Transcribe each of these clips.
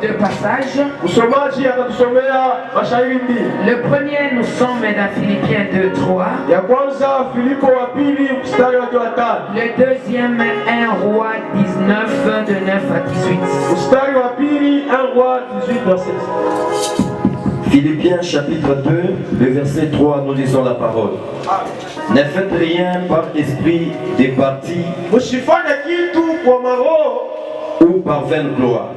deux passages. Le premier, nous sommes dans Philippiens 2:3. Le deuxième, 1 Roi 19, de 9 à 18. Philippiens chapitre 2, le verset 3, nous lisons la parole. Ne faites rien par esprit départi ou par vaine gloire,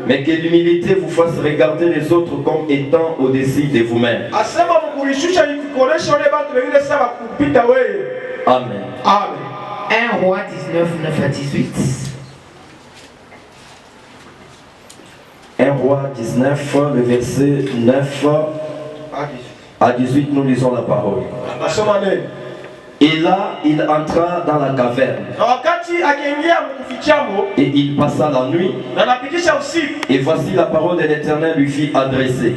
mais que l'humilité vous fasse regarder les autres comme étant au-dessus de vous-même. Amen. 1 Roi 19, 9 à 18. 1 Roi 19, le verset 9 à 18, nous lisons la parole. Et là, il entra dans la caverne. Et il passa la nuit. Et voici la parole de l'Éternel lui fit adresser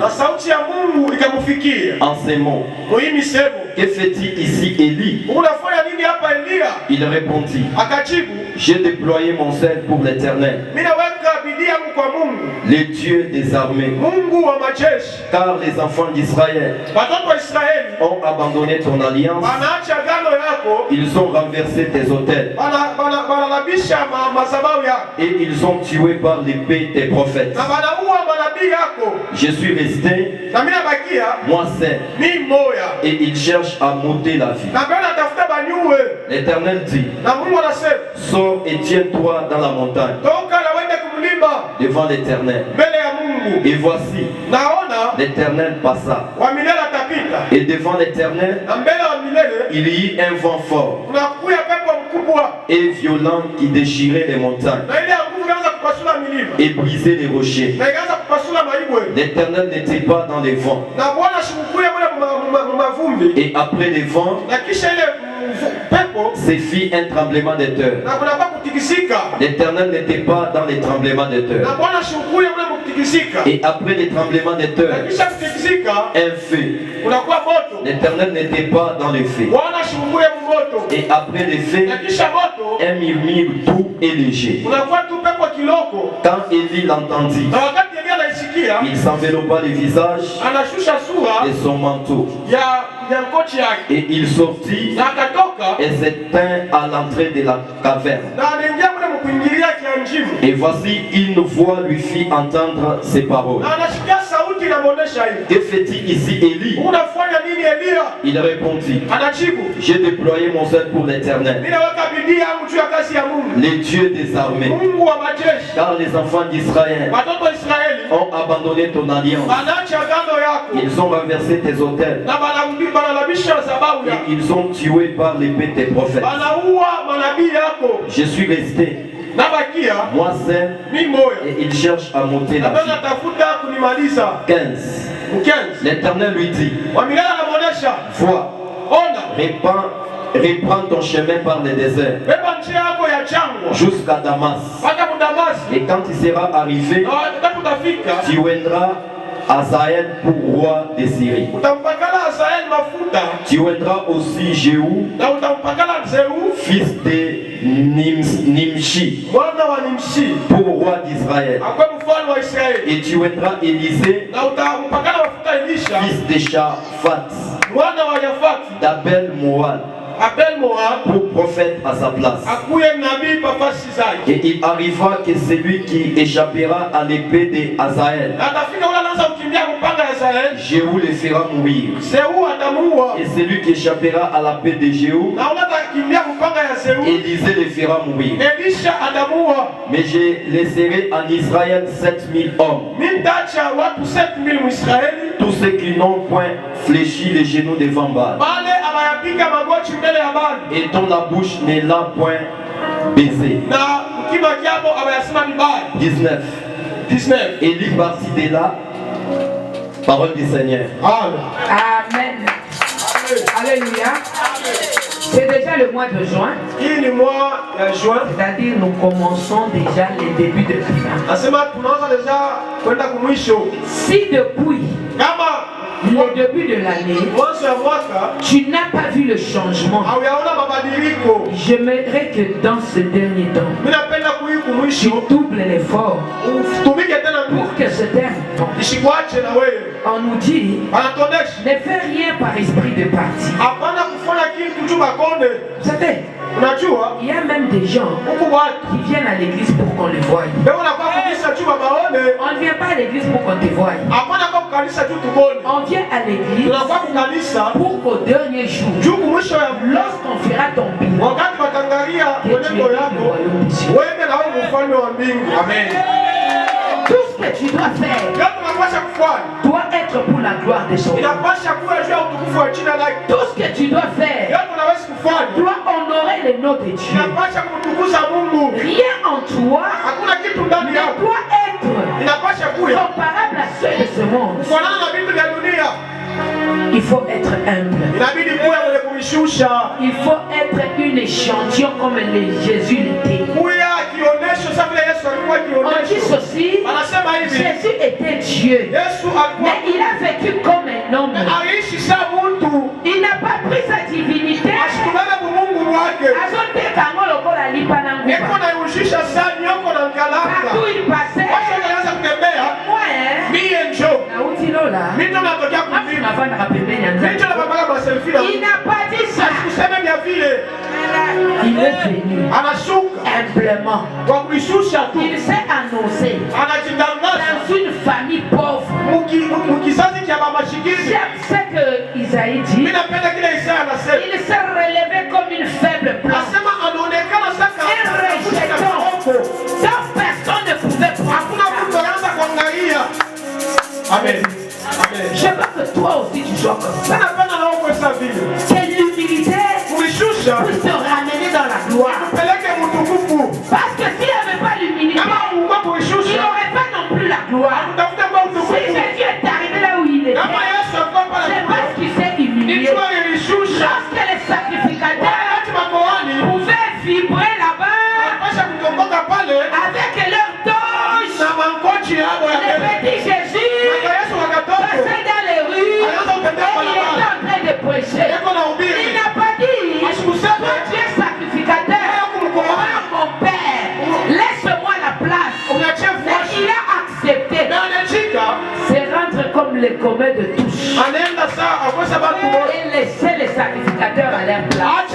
en ces mots. Que fait-il ici, Élie? Il répondit, j'ai déployé mon sel pour l'Éternel, les dieux des armées, car les enfants d'Israël ont abandonné ton alliance, ils ont renversé tes autels, et ils ont tué par l'épée tes prophètes. Je suis resté, moi seul, et ils cherchent à m'ôter la vie. L'Éternel dit, sors et tiens-toi dans la montagne devant l'Éternel. Et voici, l'Éternel passa. Et devant l'Éternel, il y eut un vent fort et violent qui déchirait les montagnes et brisait les rochers. L'Éternel n'était pas dans les vents. Et après les vents, se fit un tremblement de terre. L'Éternel n'était pas dans les tremblements de terre. Et après les tremblements de terre, un feu. L'Éternel n'était pas dans les feux. Et après les feux, un murmure doux et léger. Quand Élie l'entendit, il s'enveloppa le visage de son manteau. Et il sortit et s'éteint à l'entrée de la caverne. Et voici une voix lui fit entendre ces paroles. Que fait-il ici, Élie? Il répondit, j'ai déployé mon sel pour l'Éternel, les dieux des armées, car les enfants d'Israël ont abandonné ton alliance, ils ont renversé tes autels, et ils ont tué par l'épée tes prophètes. Je suis resté, moi seul, et il cherche à m'ôter la vie. 15. L'Éternel lui dit, vois, reprends ton chemin par le désert jusqu'à Damas. Et quand il sera arrivé, tu viendras Hazaël pour roi de Syrie. Tu viendras aussi Jéhu, fils de Nimshi, pour roi d'Israël. Et tu viendras Élisée, fils de Shaphat, d'Abel Moab, pour prophète à sa place. Et il arriva que celui qui échappera à l'épée de Hazaël, Jéhu le fera mourir. Et celui qui échappera à l'épée de Jéhu, Élisée le fera mourir. Mais je laisserai en Israël 7000 hommes, tous ceux qui n'ont point fléchi les genoux devant Baal, et dont la bouche ne l'a point baisé. 19. Élie partit de là. Parole du Seigneur. Amen. Alléluia. C'est déjà le mois de juin. C'est-à-dire nous commençons déjà les débuts de la fin. Si depuis le début de l'année, tu n'as pas vu le changement. J'aimerais que dans ce dernier temps, tu doubles l'effort pour que ce terme tombe. On nous dit, ne fais rien par esprit de parti. Vous savez, il y a même des gens qui viennent à l'église pour qu'on les voie. On ne vient pas à l'église pour qu'on te voie. On vient à l'église pour qu'au dernier jour, lorsqu'on fera ton bilan, que tu aies le royaume des cieux. Amen. Tout ce que tu dois faire doit être pour la gloire de son nom. Tout ce que tu dois faire doit honorer le nom de Dieu. Rien en toi ne doit être comparable à ceux de ce monde. Il faut être humble. Il faut être une échantillon comme Jésus l'était. On dit ceci, Jésus était Dieu, mais il a vécu comme un homme. Il n'a pas pris sa divinité. Partout il passait, il n'a pas dit ça. Il est venu humblement. Il s'est annoncé dans une famille pauvre. J'aime ce que Isaïe dit. Il s'est relevé comme une faible plante. Un rejeton dont personne ne pouvait prendre. Amen. Je veux que toi aussi tu sois comme ça. Que l'humilité puisse te ramener dans la gloire. Parce que s'il n'avait pas l'humilité, il n'aurait pas non plus la gloire. Si Jésus est arrivé là où il était, c'est parce qu'il s'est humilié. Lorsque les sacrificateurs pouvaient vibrer là-bas avec leur toge, le petit Jésus passait dans les rues et il était en train de prêcher. Il n'a pas dit, toi tu es sacrificateur, mon père, laisse-moi la place. Mais il a accepté. C'est rendre comme les communs de tous et laisser les sacrificateurs à leur place.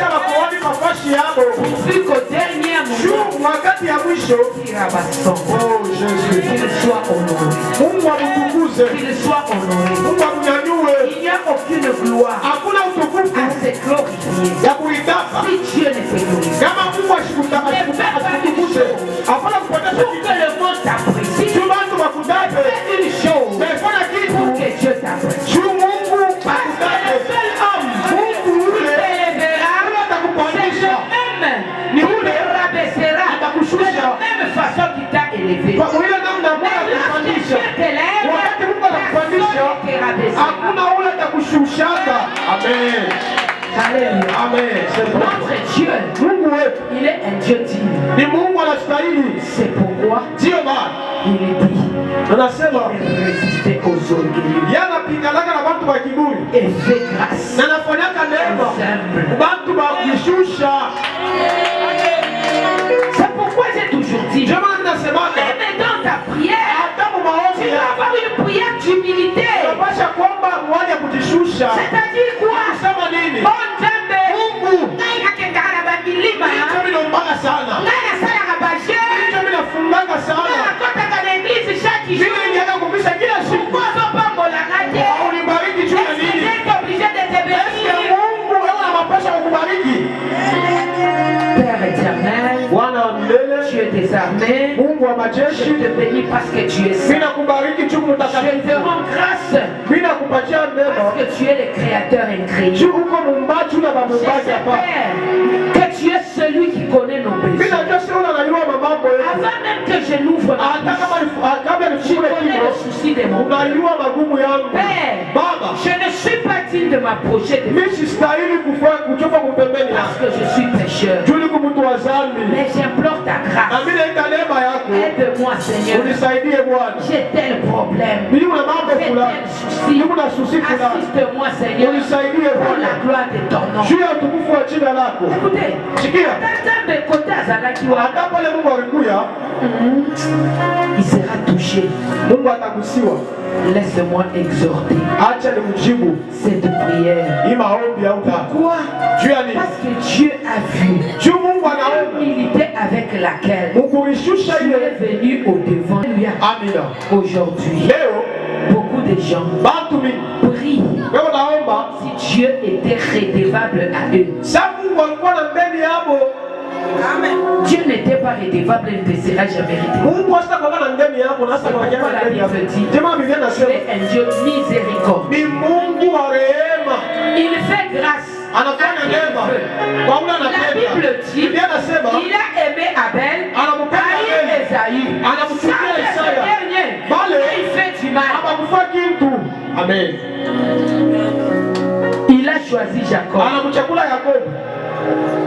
Pourvu qu'au dernier moment, qu'il soit honoré. Qu'il soit honoré. Il n'y a aucune gloire à se glorifier si Dieu ne se glorifie. Ne fais pas une chose pour que le monde t'apprécie. Fais une chose pour que Dieu t'apprécie. Parce que le seul homme qui t'élèvera, c'est le même qui te rabaissera de la même façon qu'il t'a élevé. Mais lorsque Dieu t'élève, personne ne te rabaissera. Amen. Alléluia. Notre Dieu, il est un Dieu digne. C'est pourquoi il dit résister aux orgueilleux et fait grâce aux humbles. C'est pourquoi j'ai toujours dit, même dans ta prière, tu dois avoir une prière d'humilité. C'est-à-dire quoi? Père éternel, tu es désarmé. Je te bénis parce que tu es saint. Je te rends grâce parce que tu es le créateur incrédible. Père, que tu es celui qui connaît nos péchés. Avant même que je n'ouvre ma bouche, tu connais le souci de mon cœur. Père, je ne suis pas digne de m'approcher de toi parce que je suis pécheur. Mais j'implore ta ta grâce. Aide-moi, Seigneur. J'ai tel problème. J'ai tel souci. Assiste-moi, Seigneur. Pour la gloire de ton nom. Écoutez, il sera touché. Laisse-moi exhorter cette prière. Pourquoi? Parce que Dieu a vu l'humilité avec laquelle Dieu est venu au devant. Aujourd'hui, beaucoup de gens prient si Dieu était redevable à eux. Dieu n'était pas redevable, il ne te sera jamais redevable. Pourquoi la Bible dit qu'il est un Dieu miséricordieux. Il fait grâce. La Bible dit il a aimé Abel, haï Esaü. Il fait du mal. Amen. Il a choisi Jacob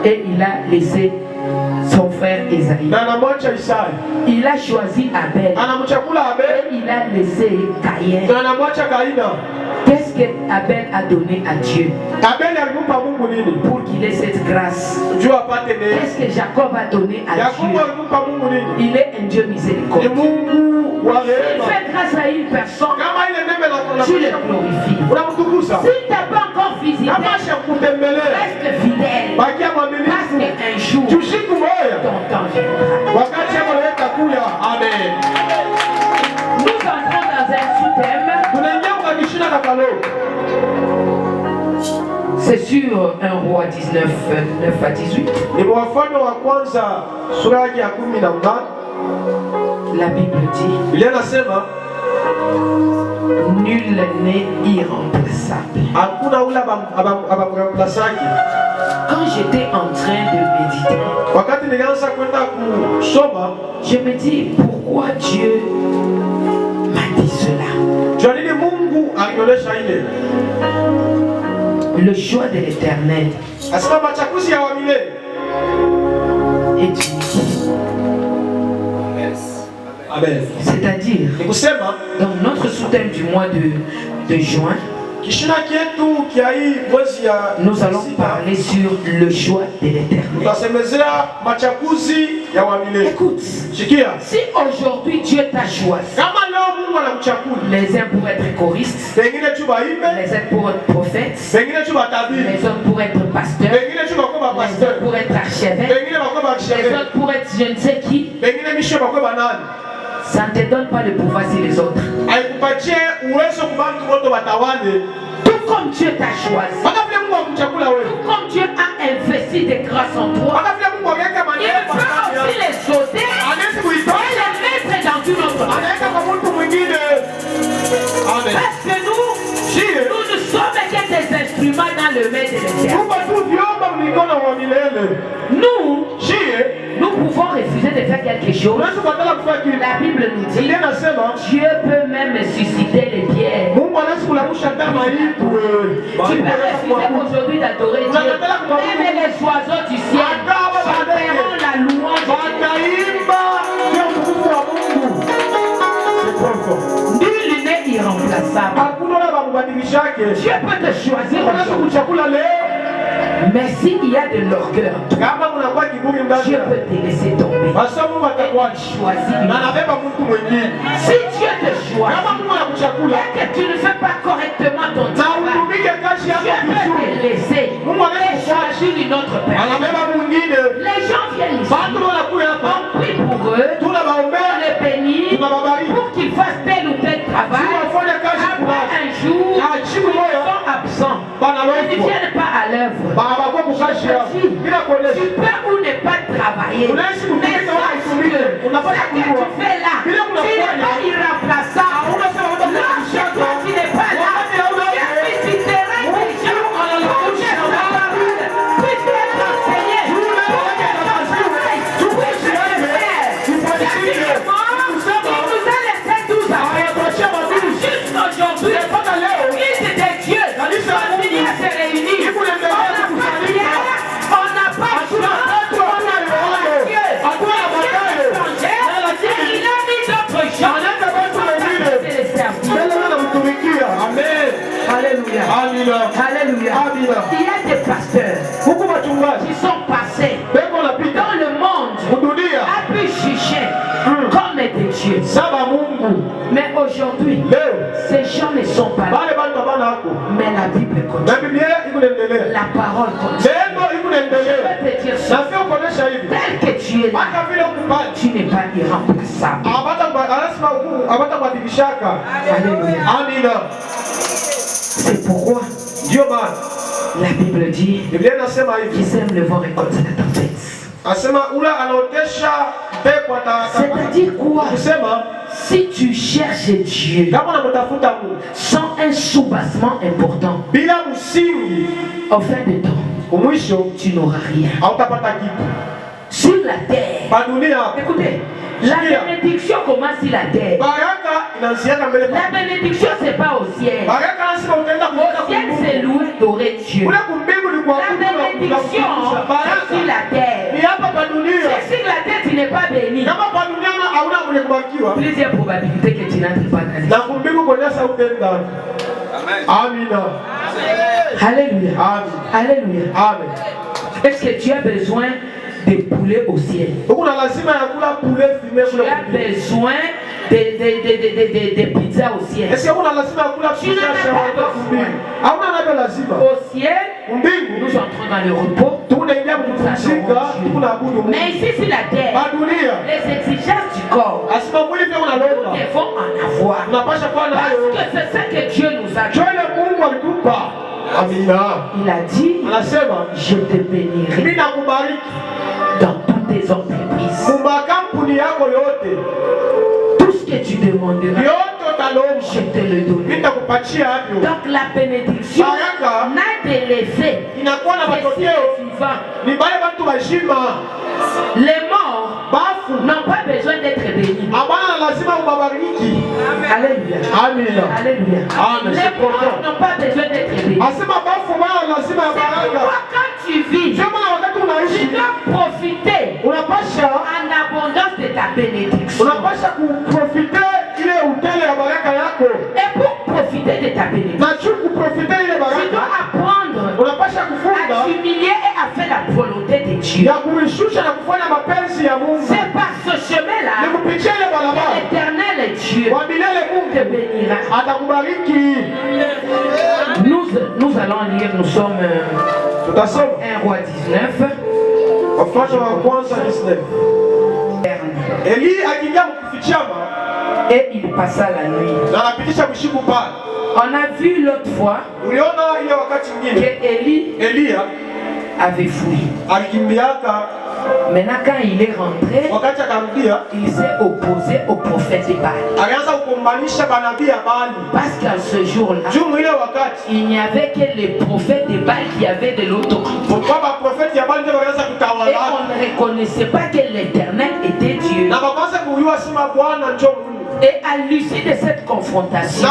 et il a laissé son frère Esaü. Il a choisi Abel et il a laissé Caïn. Qu'est-ce qu'Abel a donné à Dieu pour qu'il ait cette grâce? Qu'est-ce que Jacob a donné à Dieu? Il est un Dieu miséricordieux. S'il fait grâce à une personne, tu le glorifies. S'il t'a pas encore visité, reste fidèle. Parce qu'un jour, ton temps viendra. Amen. Nous entrons dans un sous-thème. C'est sur 1 Roi 19, 9 à 18. La Bible dit nul n'est irremplaçable. Quand j'étais en train de méditer, je me dis pourquoi Dieu m'a dit cela. Le choix de l'Éternel est unique. C'est-à-dire, dans notre sous-thème du mois de juin, nous allons parler sur le choix de l'Éternel. Écoute, si aujourd'hui Dieu t'a choisi, les uns pour être choristes, les uns pour être prophètes, les autres pour être pasteurs, les autres pour être archevêques, les autres pour être je ne sais qui, ça ne te donne pas le pouvoir sur les autres. Tout comme Dieu t'a choisi, tout comme Dieu a investi des grâces en toi, il peut aussi les ôter et les mettre dans une autre main. Parce que nous ne sommes que des instruments dans le main de l'Éternel. Nous pouvons refuser de faire quelque chose. La Bible nous dit Dieu peut même susciter les pierres. Tu peux refuser aujourd'hui d'adorer Dieu. Même les oiseaux du ciel chanteront la louange. Nul n'est irremplaçable. Dieu peut te choisir aujourd'hui. Mais s'il y a de l'orgueil, Dieu peut te laisser tomber. Choisis. Si Dieu te choisit et que tu ne fais pas correctement ton travail, Dieu peut te laisser et choisir une autre personne. Les gens viennent ici, on prie pour eux, on les bénit pour qu'ils fassent tel ou tel travail. Après un jour, ils sont absents. Ils ne viennent pas à l'œuvre. Tu peux ou ne pas travailler. Mais sache que ce que tu fais là, tu n'es pas irremplaçable. Lorsque toi tu n'es pas là, Dieu visitera des gens pour que ta parole puisse être enseignée, pour que ton travail puisse être fait. Sérieusement, il nous a laissé 12 ans. Jusqu'aujourd'hui, Église de Dieu continue à se réunir. On n'a pas prière, on n'a pas joie, on n'a pas Dieu. Il y a des pasteurs qui sont passés dans le monde, a pu juger comme des dieux. Mais aujourd'hui, ces gens ne sont pas là. Mais la Bible continue. La parole continue. Je vais te dire ça. Tel que tu es là, tu n'es pas irremplaçable. Alléluia. C'est pourquoi la Bible dit qu'ils aiment le vent récolter la tempête. C'est-à-dire quoi? Si tu cherches Dieu sans un soubassement important, au fin de temps, tu n'auras rien. Sur la terre, écoutez, la bénédiction commence sur la terre. La bénédiction, c'est pas au ciel. Au ciel, c'est louer, adorer Dieu. La bénédiction, c'est sur la terre. C'est sur la terre, tu n'es pas béni. Plusieurs probabilités que tu n'entres pas dans. Amen. Alléluia. Alléluia. Amen. Est-ce que tu as besoin de poulet au ciel? Tu as besoin de pizza au ciel? Tu n'en as pas besoin. Au ciel, nous entrons dans le repos. Mais ici sur la terre, les exigences du corps, nous devons en avoir. Parce que c'est ça que Dieu nous a dit. Il a dit, je te bénirai dans toutes tes entreprises. Tout ce que tu demanderas, je te le donnerai. Donc la bénédiction n'a de l'effet les morts n'ont pas besoin d'être bénis. Alléluia. Alléluia. Les morts n'ont pas besoin d'être bénis. C'est pourquoi quand tu vis, tu dois profiter en abondance de ta bénédiction. Et pour profiter de ta bénédiction, tu dois apprendre à t'humilier et à faire la volonté de Dieu. C'est par ce chemin-là que l'Éternel Dieu te bénira. Nous allons lire, nous sommes 1 Roi 19. Et il passa la nuit. On a vu l'autre fois que Élie avait fui. Maintenant quand il est rentré, il s'est opposé au prophète de Baal. Parce qu'à ce jour-là, il n'y avait que les prophètes de Baal qui avaient de l'autorité. Et on ne reconnaissait pas que l'Éternel était Dieu. Et à l'issue de cette confrontation,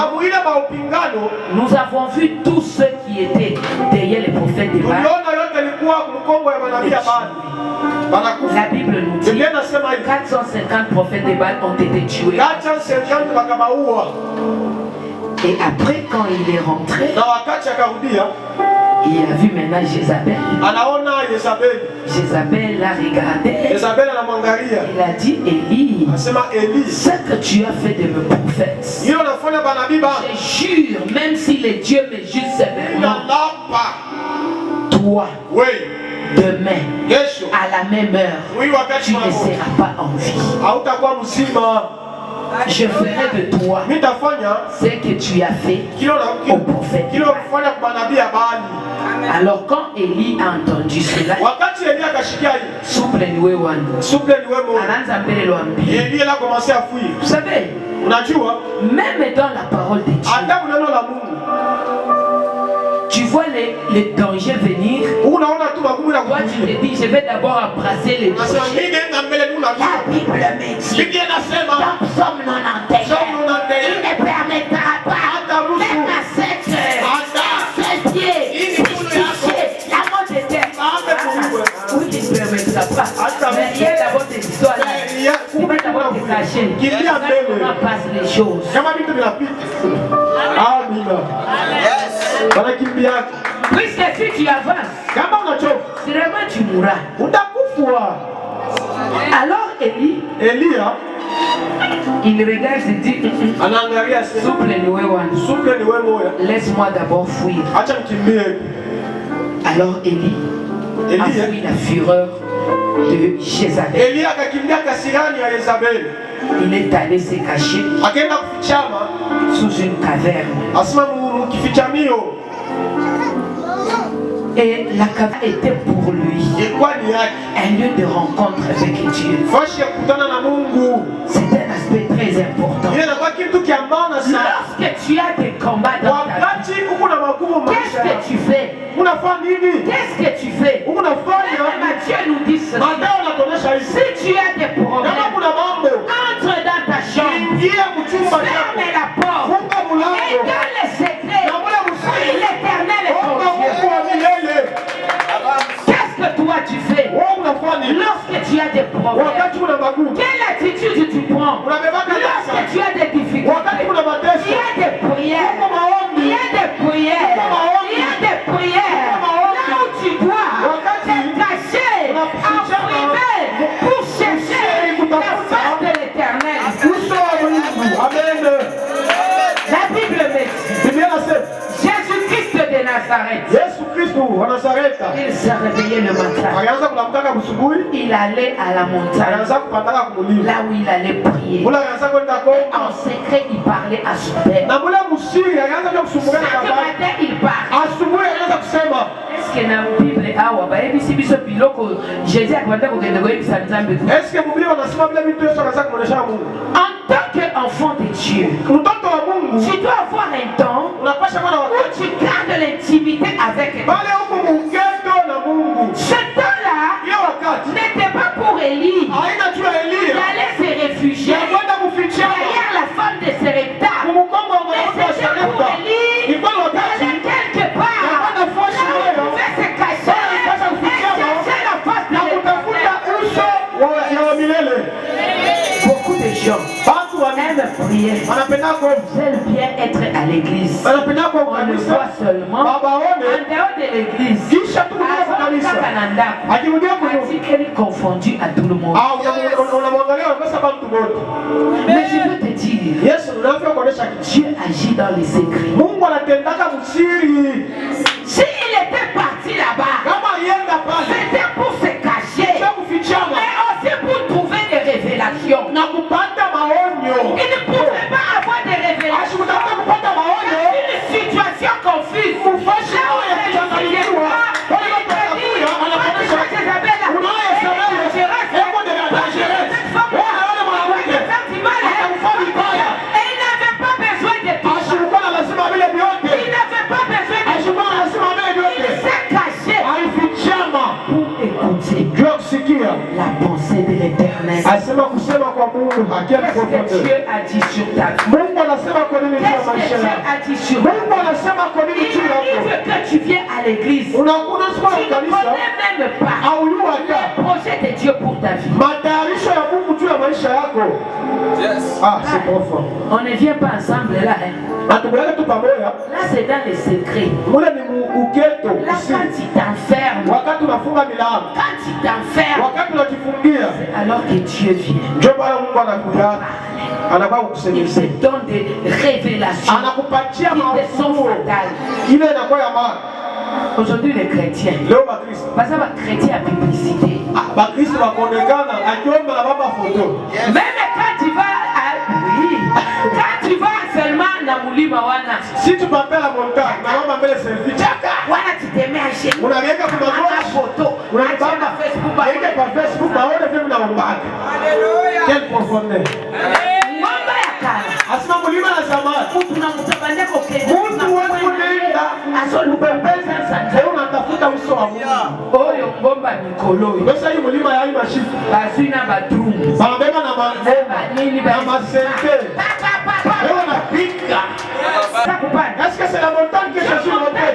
nous avons vu tous ceux qui étaient derrière les prophètes de Baal. La Bible nous dit 450 prophètes de Baal ont été tués. Et après, quand il est rentré, il a vu maintenant Jézabel. Jézabel l'a regardé. Il a dit, Élie, ce que tu as fait de mes prophètes, je jure, même si les dieux me jugent sévèrement, toi, demain, à la même heure, tu ne seras pas en vie. Je ferai de toi ce que tu as fait au prophète. Alors quand Élie a entendu cela, Élie a commencé à fuir. Vous savez, même dans la parole de Dieu, tu vois les dangers venir. Toi tu te dis, je vais d'abord embrasser les dangers. La Bible me dit dans Psaume 91, il ne permettra pas même à 7 heures, 7 pieds, la mort de terre. Oui, il ne permettra pas. Mais il y a d'abord des histoires là. Tu vas d'abord te cacher. Comment passent les choses. Puisque si tu avances, sûrement tu mourras. Alors Élie, il regarde et dit, laisse-moi d'abord fuir. Alors Élie a fui la fureur de Jézabel. Il est allé se cacher sous une caverne. Et la caverne était pour lui un lieu de rencontre avec Dieu. C'est un aspect très important. Lorsque tu as des combats dans ta vie, qu'est-ce que tu fais? Qu'est-ce que tu fais? Dieu nous dit ceci. Si tu as des problèmes, entre dans ta chambre, ferme la porte et donne les secrets. L'éternel est ton Dieu. Qu'est-ce que toi tu fais lorsque tu as des problèmes? Quelle attitude tu prends lorsque tu as des difficultés? Il y a des prières. Il y a des prières. Il y a des prières. Là où tu dois te cacher en privé pour chercher la face de l'éternel. Amen. La Bible me dit, Jésus-Christ de Nazareth, il s'est réveillé le matin. Il allait à la montagne, là où il allait prier. En secret, il parlait à son père. Chaque matin, il parle. Est-ce que dans la Bible, en tant qu'enfant de Dieu, tu dois avoir un temps où tu gardes l'intimité avec Dieu. Ce temps-là n'était pas pour Élie. Il allait se réfugier derrière la femme de Sérecta. Mais c'était pour Élie d'aller quelque part. Là où il pouvait se cacher et chercher la face de l'éternel. Beaucoup de gens aiment prier. Veulent bien être à l'église. On le voit seulement en dehors de l'église. Elle est confondue à tout le monde. Mais je veux te dire, Dieu agit dans les secrets. S'il était parti là-bas, c'était pour se cacher, mais aussi pour trouver des révélations. Il ne pouvait pas avoir des révélations. Une situation confuse. La pensée de l'éternel. Qu'est-ce que Dieu a dit sur ta vie? Qu'est-ce que Dieu a dit sur ta vie? Il arrive que tu viens à l'église. Tu ne connais même pas le projet de Dieu pour ta vie. Ah, c'est profond. On ne vient pas ensemble là. Hein? Là, c'est dans les secrets. Là, quand tu t'enfermes, c'est alors que Dieu vient. Il te donne des révélations qui te sont fatales. Aujourd'hui, les chrétiens, parce que les chrétiens à publicité. Même quand tu vas quand tu vas seulement dans Moulima Wana, si tu m'appelles à montagne, maman m'appelle selfie. Voilà, tu te mets à chez nous. On a rien qu'à faire la photo. On a rien qu'à Facebook. Alléluia. Quelle profondeur. Asma Moulima na Samar. Unatafuta uso wa Mungu. Oyo ngomba Nikolo. Sasa hii mulima ya mashifu. Bazina badrum. Bambema na mangoma. Nini ba masente. Wewe unapika. Est-ce que c'est la montagne que je suis monté?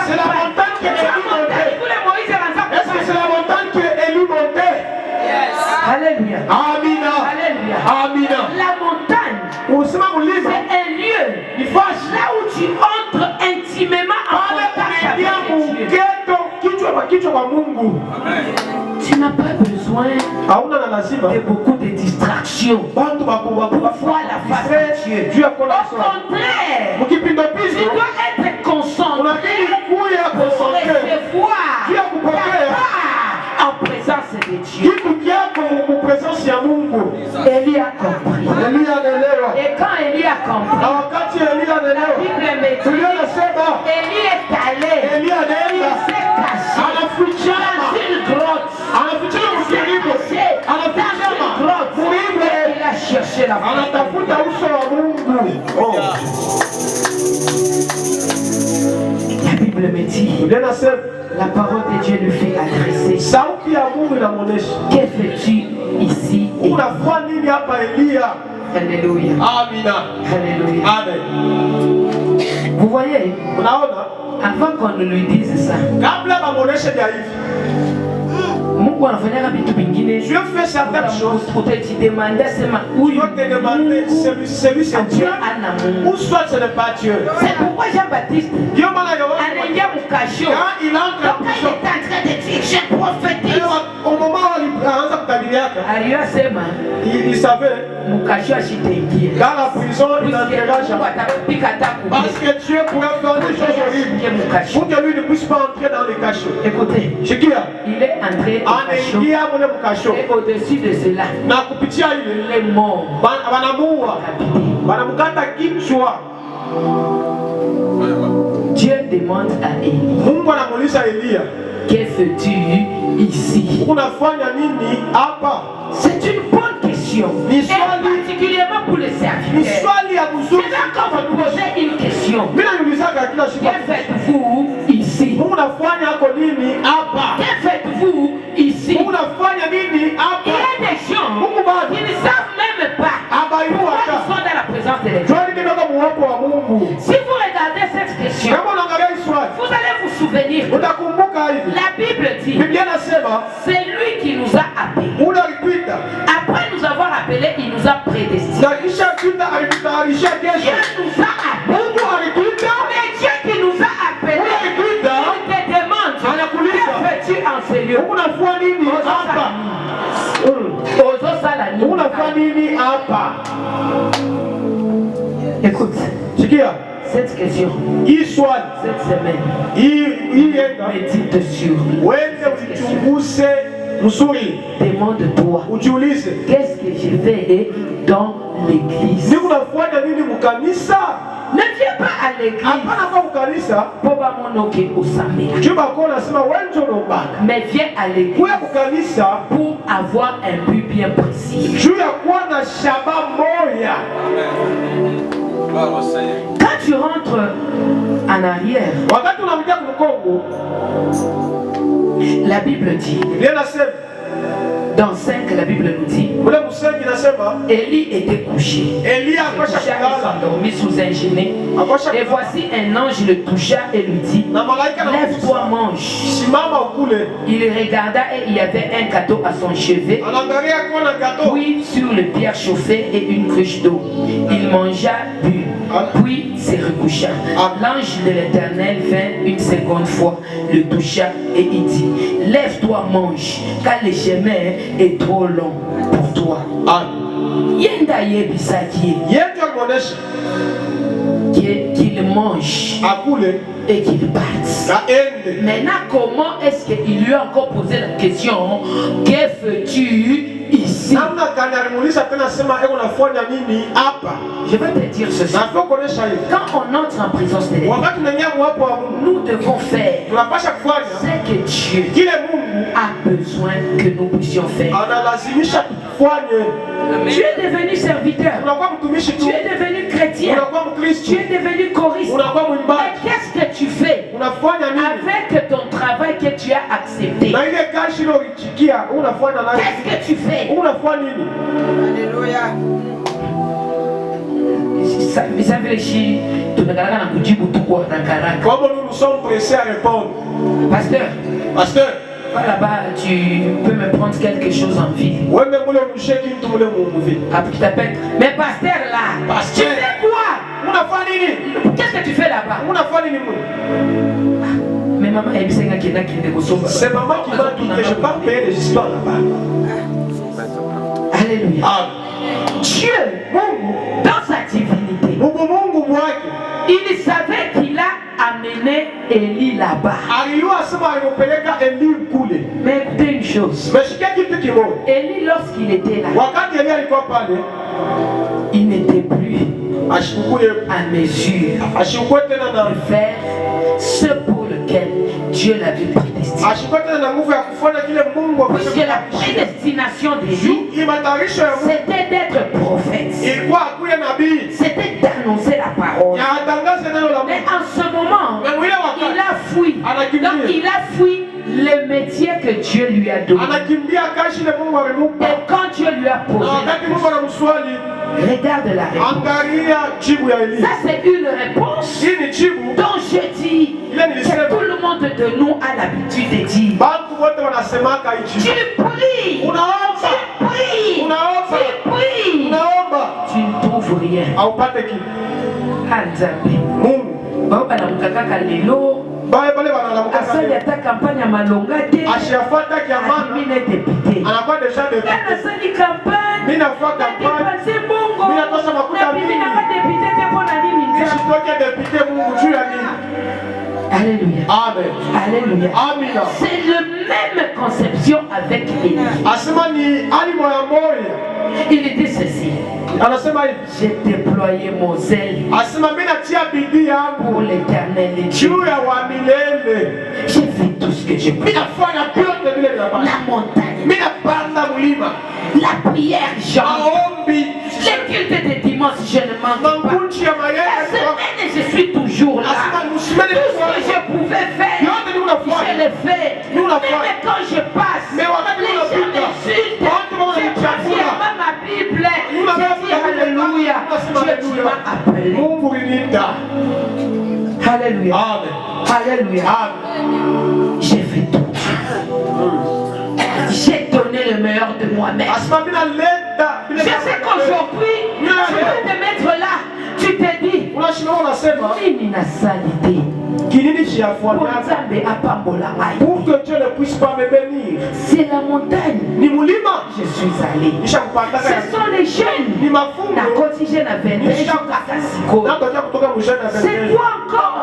C'est la montagne que je suis monté. Est-ce que c'est la montagne que Élie montait? Alléluia. Amina. Alléluia. Amina. La montagne, c'est un lieu là où tu entres intimement Tu n'as pas besoin de beaucoup de distractions pour voir la face de Dieu. Au contraire, tu dois être concentré pour recevoir en présence de Dieu. Élie a compris. Et quand Élie a compris, la Bible me dit, Élie est allé, il s'est caché dans une grotte. Il a cherché la face. La Bible me dit, la parole de Dieu lui fait adresser. Que fais-tu ici? Alléluia. Alléluia. Amen. Vous voyez, avant qu'on ne lui dise ça, Dieu fait certaines choses. Tu dois te demander celui c'est Dieu ou soit ce n'est pas Dieu. C'est pourquoi Jean-Baptiste, quand il entre en train de dire je prophétise, au moment où il savait dans la prison il n'entrera jamais parce que Dieu pourrait faire des choses horribles pour que lui ne puisse pas entrer dans les cachots. Écoutez, il est entré au cachot et au-dessus de cela il est mort. Dieu demande à Élie, que fais-tu ici? C'est une bonne question, et particulièrement pour les serviteurs. C'est là quand vous posez une question, que faites-vous ici? Que faites-vous ici? Il y a des gens qui ne savent même pas pourquoi ils sont dans la présence de Dieu. Si vous regardez cette question, vous allez vous souvenir. La Bible dit, c'est lui qui nous a appelés. Après nous avoir appelés, il nous a prédestinés. Dieu nous a appelés. Mais Dieu qui nous a appelés, il te demande, que fais-tu en ce lieu? Écoute, cette question, cette semaine, médite sur demande-toi, qu'est-ce que j'ai fait dans l'église? Ne viens pas à l'église mais viens à l'église pour avoir un but bien précis. Quand tu rentres en arrière, la Bible dit, dans 5, la Bible nous dit, Élie était couché. Il s'endormit sous un genet. Et voici un ange le toucha et lui dit, lève-toi, mange. Il regarda et il y avait un gâteau à son chevet, puis sur le pierre chauffé et une cruche d'eau. Il mangea, but, puis se recoucha. L'ange de l'Éternel vint une seconde fois, le toucha et il dit, lève-toi, mange, car le chemin est trop long pour toi. Yenda yebisaki qu'il mange et qu'il parte. Maintenant, comment est-ce qu'il lui a encore posé la question, que fais-tu ici? Je vais te dire ceci. Quand on entre en présence de Dieu, nous devons faire ce que Dieu a besoin que nous puissions faire. Tu es devenu serviteur, tu es devenu chrétien, tu es devenu choriste. Mais qu'est-ce que tu fais avec ton travail que tu as accepté? Qu'est-ce que tu fais? Alléluia. Comment nous sommes pressés à répondre? Pasteur, là-bas, tu peux me prendre quelque chose en vie. Après tu t'appelles, mais pasteur là, tu fais quoi? Qu'est-ce que tu fais là-bas? Mais C'est maman qui m'a dit que je ne vais pas payer les histoires là-bas. Alléluia. Dieu, dans sa divinité, il savait qu'il a amené Élie là-bas. Mais écoutez une chose. Élie, lorsqu'il était là, il n'était plus à mesure de faire ce pour lequel Dieu l'avait prédestiné. Puisque la prédestination d'Élie, c'était d'être prophète. C'était d'annoncer la parole. Mais en ce moment, il a fui. Donc il a fui le métier que Dieu lui a donné. Et quand Dieu lui a posé la question, regarde la réponse. Ça c'est une réponse dont je dis que tout le monde de nous a l'habitude de dire. Tu pries, tu ne trouves rien. Asali ata campagne ya malonga te. Mine député. Asali campagne. Mina fa campagne. C'est bongo. Mina tosa makuta mimi. Mina pas député te pona nini nza. Je dois que député Mungu juu ya nini. Alléluia. Amen. Alléluia. Amen. C'est la même conception avec Élie. Asemani ali moya moya. Il était ceci. J'ai déployé mon zèle pour l'Éternel et Dieu. J'ai fait tout ce que j'ai pu. La montagne, la prière, les cultes de dimanche, je ne manque pas. La semaine, je suis toujours là. Tout ce que je pouvais faire, je l'ai fait. Mais quand je passe, les gens m'insultent. Je passe ma Bible. Alléluia. Dieu m'a appelé. Alléluia. Alléluia. J'ai fait tout. J'ai donné le meilleur de moi-même. Je sais qu'aujourd'hui, tu veux te mettre là. Tu te dis, il n'a salité. Pour que Dieu ne puisse pas me bénir. C'est la montagne. Je suis allé. Ce sont les jeunes. C'est quoi encore?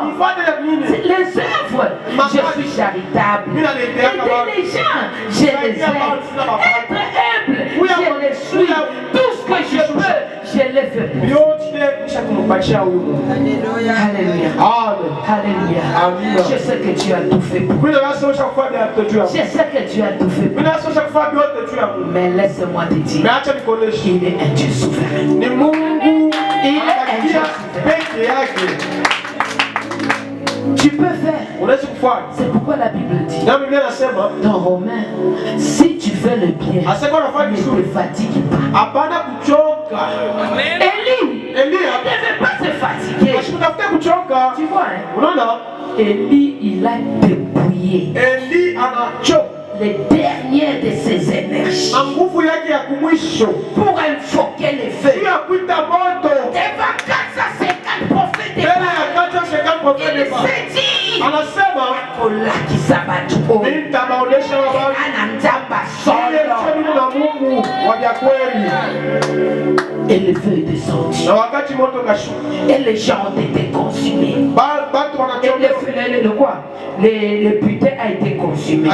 Les œuvres. Je suis charitable. Aider les gens, je les aide. Être humble, je les suis. Tout ce que je peux, je l'ai fait pour. Alléluia. Alléluia. Je sais que tu as tout fait pour moi. Je sais que tu as tout fait pour moi. Mais laisse-moi te dire, il est un Dieu souverain. Il est un Dieu souverain. Tu peux faire. C'est pourquoi la Bible dit dans Romains, si tu fais le bien, ne te fatigue pas. Élie ne devait pas se fatiguer. Tu vois, hein? Élie, il a dépouillé les dernières de ses énergies pour invoquer les feux. Devant 450 prophètes de Baal, il s'est dit Akolaki Sabato Anandamba Solo. Et le feu est descendu. Et les gens ont été consumés. Et le quoi? Le butin a été consumé. Et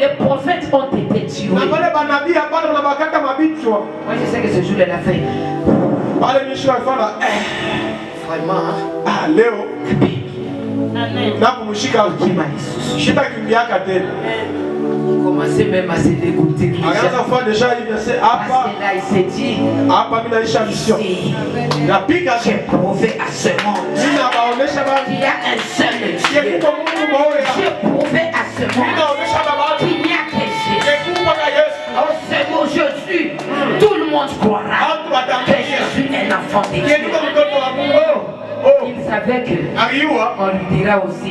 les prophètes ont été tués. Moi je sais que ce jour-là l'a fait. Vraiment. Ah, Léo. Commençait même à se dégoûter. Parce que là il s'est dit, j'ai prouvé à ce monde qu'il y a un seul Dieu. J'ai prouvé à ce monde qu'il n'y a que Jésus. Aujourd'hui, tout le monde croira que je suis un enfant de Dieu. Il savait que on lui dira aussi,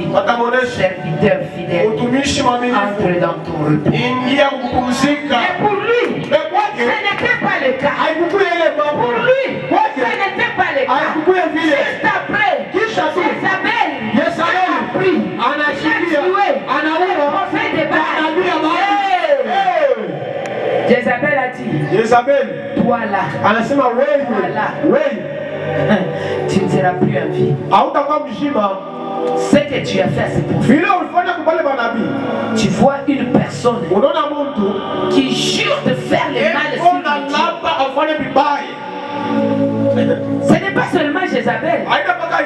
serviteur fidèle, entre dans ton repos. Mais pour lui, ce n'était pas le cas. Pour lui, ce n'était pas le cas. Juste après, Jézabel a pris Jezabel. Toi là. Anasema wewe. Wewe. Tu ne seras plus en vie. Hautakuwa mzima. Ce que tu as fait à cette personne. Vile ulifanya kwa wale manabii. Tu vois une personne unaona mtu qui jure de faire le mal sur Dieu. Ce n'est pas seulement Jézabel.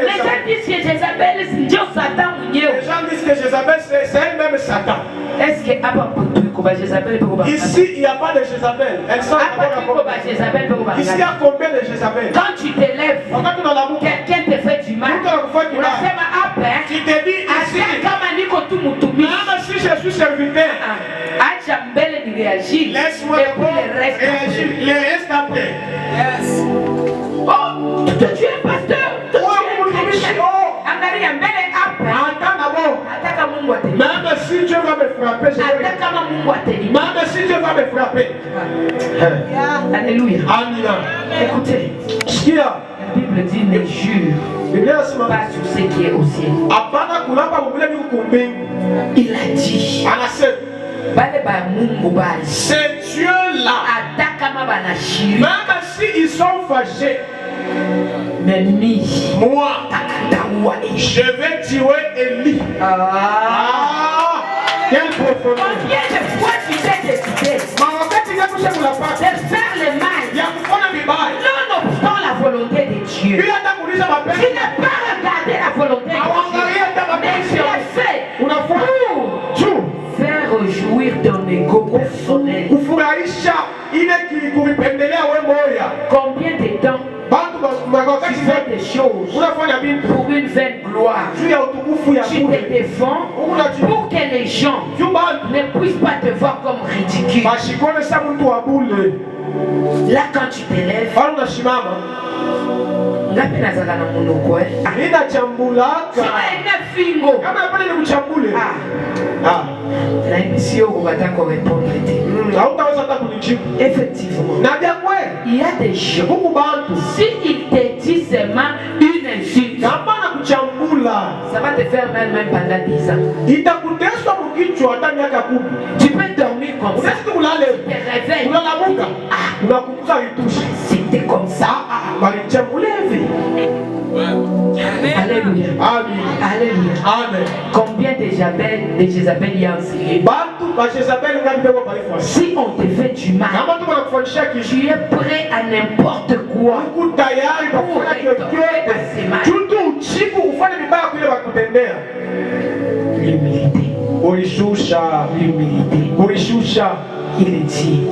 Les gens disent que Jézabel c'est Dieu Satan ou Dieu. Les gens disent que Jézabel c'est elle-même Satan. Est-ce que ici il n'y a pas de Jézabel. Elles sont ici il y a combien de Jézabel? Quand tu t'élèves, quelqu'un te fait du mal. Tu te dis ici, même si je suis serviteur, laisse-moi réagir. Les restes après. Yes. Oh, tu es pasteur. Tu es chrétien. Même si Dieu va me frapper, je vais. Même si Dieu va me frapper. Alléluia. Amen. Écoutez, la Bible dit ne jure pas sur ce qui est au ciel. Il a dit c'est Dieu-là. Même s'ils sont fâchés, moi, je vais tuer Élie. Quelle profondeur. Combien de fois tu t'es décidé de faire le mal nonobstant la volonté de Dieu? Tu n'as pas regardé la volonté de Dieu, mais tu as fait pour faire jouir ton ego personnel. Combien de temps tu fais des choses pour une vaine gloire? Tu te défends pour que les gens ne puissent pas te voir comme ridicule. Là quand tu t'élèves, effectivement, il y a des gens, s'ils te disent seulement une insulte, ça va te faire mal même pendant 10 ans. Tu peux dormir comme ça, tu te réveilles, c'était comme ça. Alléluia. Alléluia. Combien de Jézabel y a enseigné? Si on te fait du mal, tu es prêt à n'importe quoi pour rétorquer à ces mal. L'humilité. Il dit,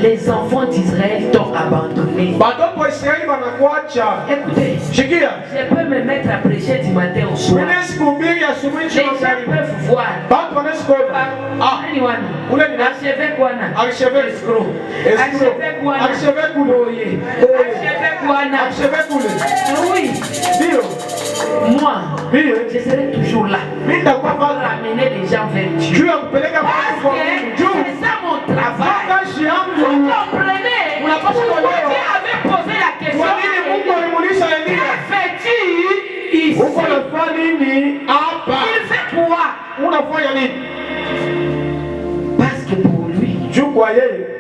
les enfants d'Israël t'ont abandonné. Écoutez, je peux me mettre à prêcher du matin au soir. Les gens peuvent voir. Oui. Moi, je serai toujours là pour ramener les gens vers Dieu. Parce que c'est ça mon travail. Vous comprenez? Dieu avait posé la question. Que fais-tu ici? Il fait quoi? Parce que pour lui,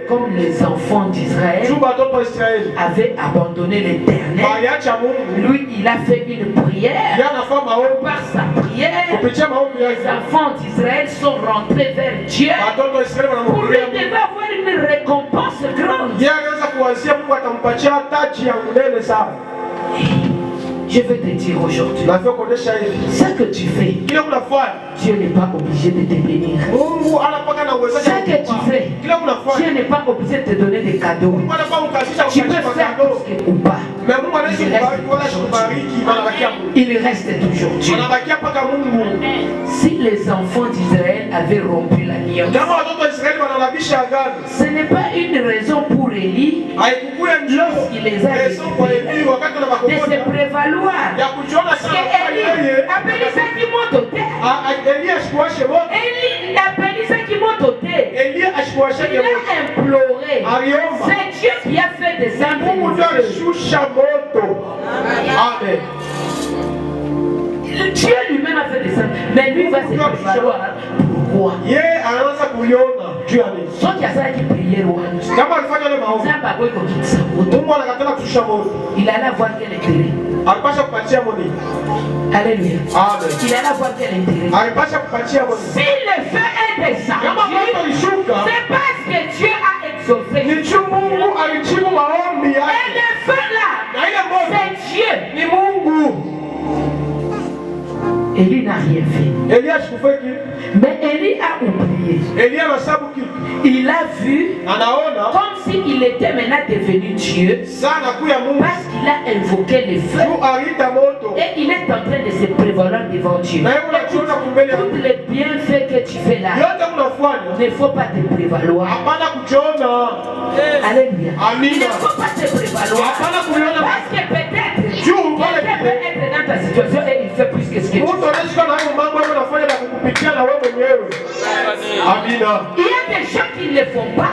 comme les enfants d'Israël avaient abandonné l'Éternel, lui il a fait une prière. Par sa prière, les enfants d'Israël sont rentrés vers Dieu. Pour lui il devait avoir une récompense grande. Je vais te dire aujourd'hui, ce que tu fais, Dieu n'est pas obligé de te bénir. Ce que tu fais, Dieu n'est pas obligé de te donner des cadeaux. Tu peux faire tout ce ou pas. Il reste toujours Dieu. Si les enfants d'Israël avaient rompu l'alliance, ce n'est pas une raison pour Élie, lorsqu'il les a récupérés, de se prévaloir. Parce que Élie appelait ça qui monte au terre. Élie appelait ça qui monte au terre. Il a imploré. C'est Dieu qui a fait descendre le feu. Amen. Dieu lui-même a fait descendre. Mais lui va se prévaloir. Pourquoi? Dieu a dit. Soit il y a ça qui priait loin. Il allait voir quel intérêt. Alléluia. Il allait voir quel intérêt. Si le feu est descendu, c'est parce que Dieu a exaucé. Et le feu là, c'est Dieu. Élie n'a rien fait. Mais Élie a oublié. Il a vu comme s'il était maintenant devenu Dieu parce qu'il a invoqué le feu et il est en train de se prévaloir devant Dieu. Tous les bienfaits que tu fais là, il ne faut pas te prévaloir. Alléluia. Il ne faut pas te prévaloir parce que peut-être quelqu'un peut être dans ta situation et il fait plus que ce que tu fais. Il y a des gens qui ne le font pas.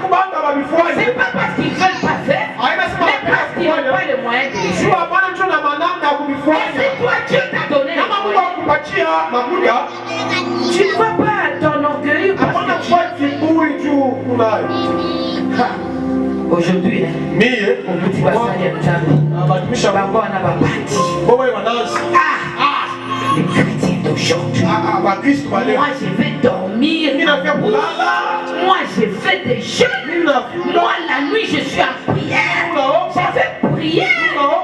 C'est pas parce qu'ils ne veulent pas faire, mais parce qu'ils n'ont pas les moyens de le faire. Et c'est toi, Dieu t'a donné les moyens. Tu ne vas pas ton orgueil parce que aujourd'hui, on peut dire ça, les chrétiens d'aujourd'hui. Moi je vais dormir. Moi je fais des jeûnes. Moi la nuit je suis en prière. Je vais prier.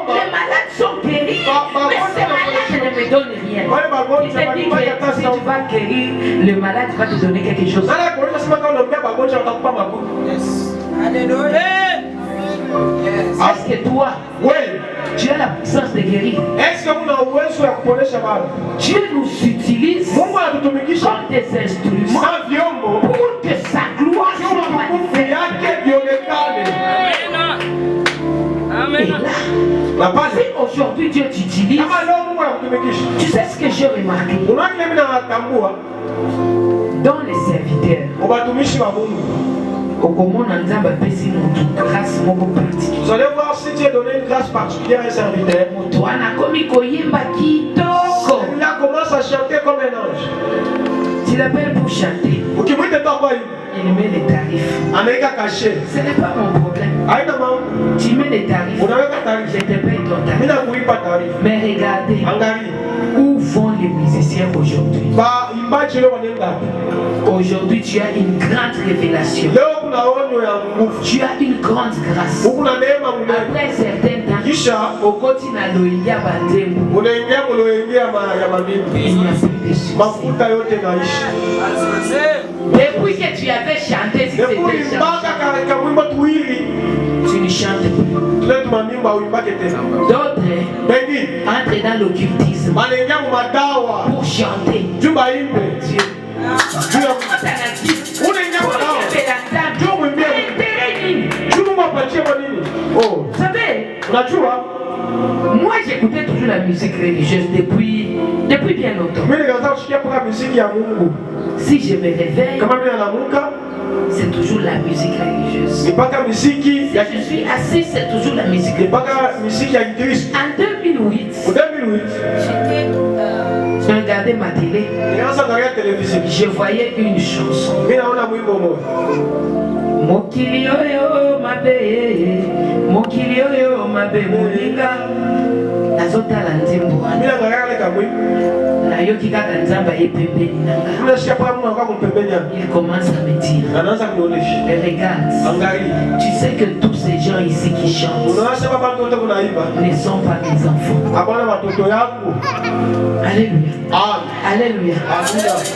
Les malades sont guéris. Mais ces malades ne me donnent rien. Il te dit que si tu vas guérir, le malade va te donner quelque chose. Est-ce que toi, tu as la puissance de guérir? Dieu nous utilise comme des instruments pour que sa gloire soit manifestée. Et là, si aujourd'hui Dieu t'utilise, tu sais ce que j'ai remarqué dans les serviteurs. Vous allez voir si Dieu a donné une grâce particulière à un serviteur. Il commence à chanter comme un ange. Tu l'appelles pour chanter. Il met les tarifs. Ce n'est pas mon problème. Tu mets les tarifs. Je te paye ton tarif. Mais regardez où vont les musiciens aujourd'hui. Aujourd'hui, tu as une grande révélation. Tu as une grande grâce. Après un certain temps, au quotidien, il y a depuis que tu avais chanté, si c'était chanté, tu ne chantes plus. D'autres entrent dans l'occultisme pour chanter. Dieu. Vous savez, moi j'écoutais toujours la musique religieuse depuis bien longtemps. Si je me réveille, c'est toujours la musique religieuse. Si je suis assis, c'est toujours la musique religieuse. En 2008, je regardais ma télé. Je voyais une chanson. Mokili oyo mabe molinga nazotala nzembo wana nayoki kaka nzamba ye pembeni nanga. Il commence à me dire, regarde, tu sais que tous ces gens ici qui chantent ne sont pas mes enfants. Alléluia. Alléluia.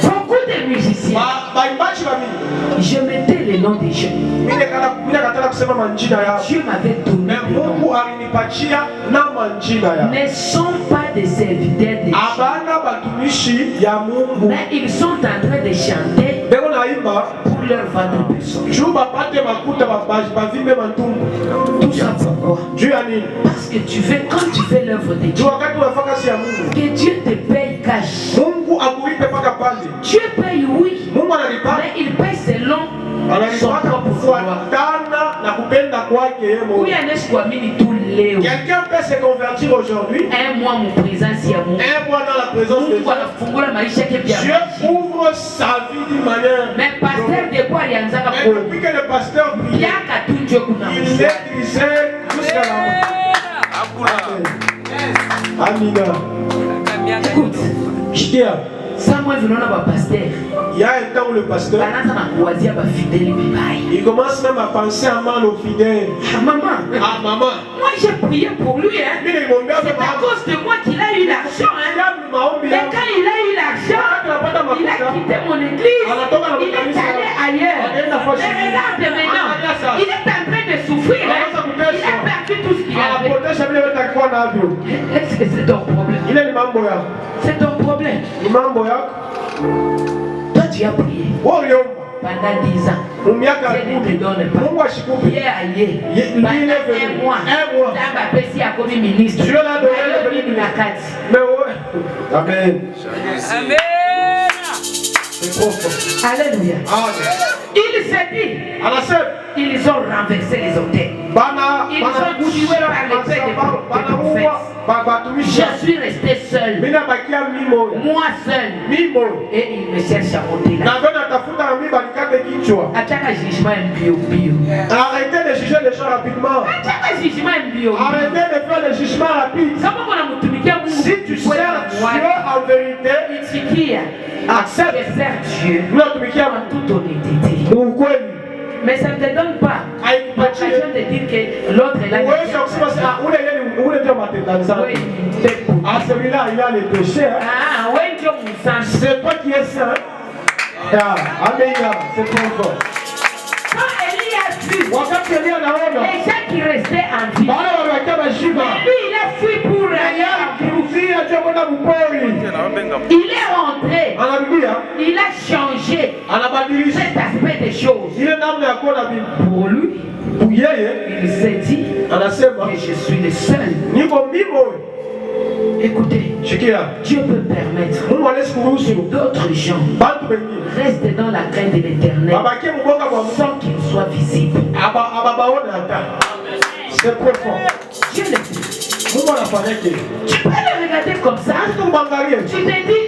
Beaucoup de musiciens, je mettais les noms des gens. Dieu m'avait donné des noms. Ne sont pas des serviteurs de Dieu, mais ils sont en train de chanter pour leur vendre tout ça pourquoi? Parce que tu fais, quand tu fais l'œuvre de Dieu, que Dieu te paye cash. Dieu paye, oui, mais il paye selon son propre pouvoir. Quelqu'un peut se convertir aujourd'hui. Un mois mon présence y a mon. Un mois dans la présence de Dieu, Dieu ouvre sa vie d'une manière. Mais pasteur de quoi il y a un Et depuis que le pasteur prie, il est glissé jusqu'à la mort. Amina. Écoute, Samuel venant à pasteur. Il y a un temps où le pasteur, il commence même à penser à mal aux fidèles. Maman. Ah maman. Moi j'ai prié pour lui. Hein. C'est à cause de moi qu'il a eu l'argent. Hein. Et quand il a eu l'argent, il a quitté mon église. Il est allé ailleurs. Mais regarde maintenant. Il est en train de souffrir. Hein. Il a perdu tout ce qu'il avait. Est-ce que c'est ton problème? C'est ton problème. Toi tu as prié pendant 10 ans. Dieu ne te donne pas. Hier ailleurs. Pendant un mois. T'as apprécié à comme ministre. Dieu l'a donné. Amen. Amen. Alléluia. Il s'est dit, ils ont renversé les hôtels. Ils ont tué par les paix des prophètes. Je suis resté seul. Moi seul. Et il me cherche à monter là. Attaque jugement bio. Arrêtez de juger les gens rapidement. Attaque jugement bio. Arrêtez de faire le jugement rapide. Si tu sers Dieu en vérité, accepte. Je sers Dieu en toute honnêteté. Mais ça ne te donne pas l'occasion de dire que l'autre est là. Ah, celui-là, il a les péchés. Ah, oui, Dieu vous sent. C'est toi qui es saint. Amen. C'est trop fort. Quand Élie a vu les gens qui restaient en vie, lui, il a fui pour rien. Il est rentré. Il a changé cet aspect des choses. Pour lui, il s'est dit que je suis le seul. Écoutez, Dieu peut permettre que d'autres gens restent dans la crainte de l'Éternel sans qu'ils soient visibles. C'est profond. Dieu le fait. Tu peux le regarder comme ça. Tu te dis,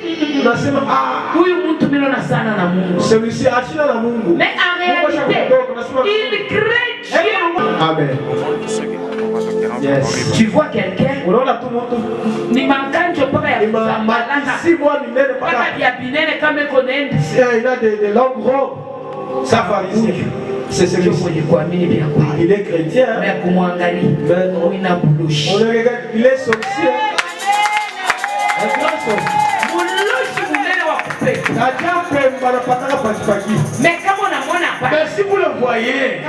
celui-ci a tiré la mungu. mais en réalité, il crée Dieu. Amen. Yes. Tu vois quelqu'un, il a des longues robes. Ça pharisien. C'est celui-ci. Il est chrétien. Mais on le regarde, il est sorcier. Un grand sorcier. Mais si vous le voyez,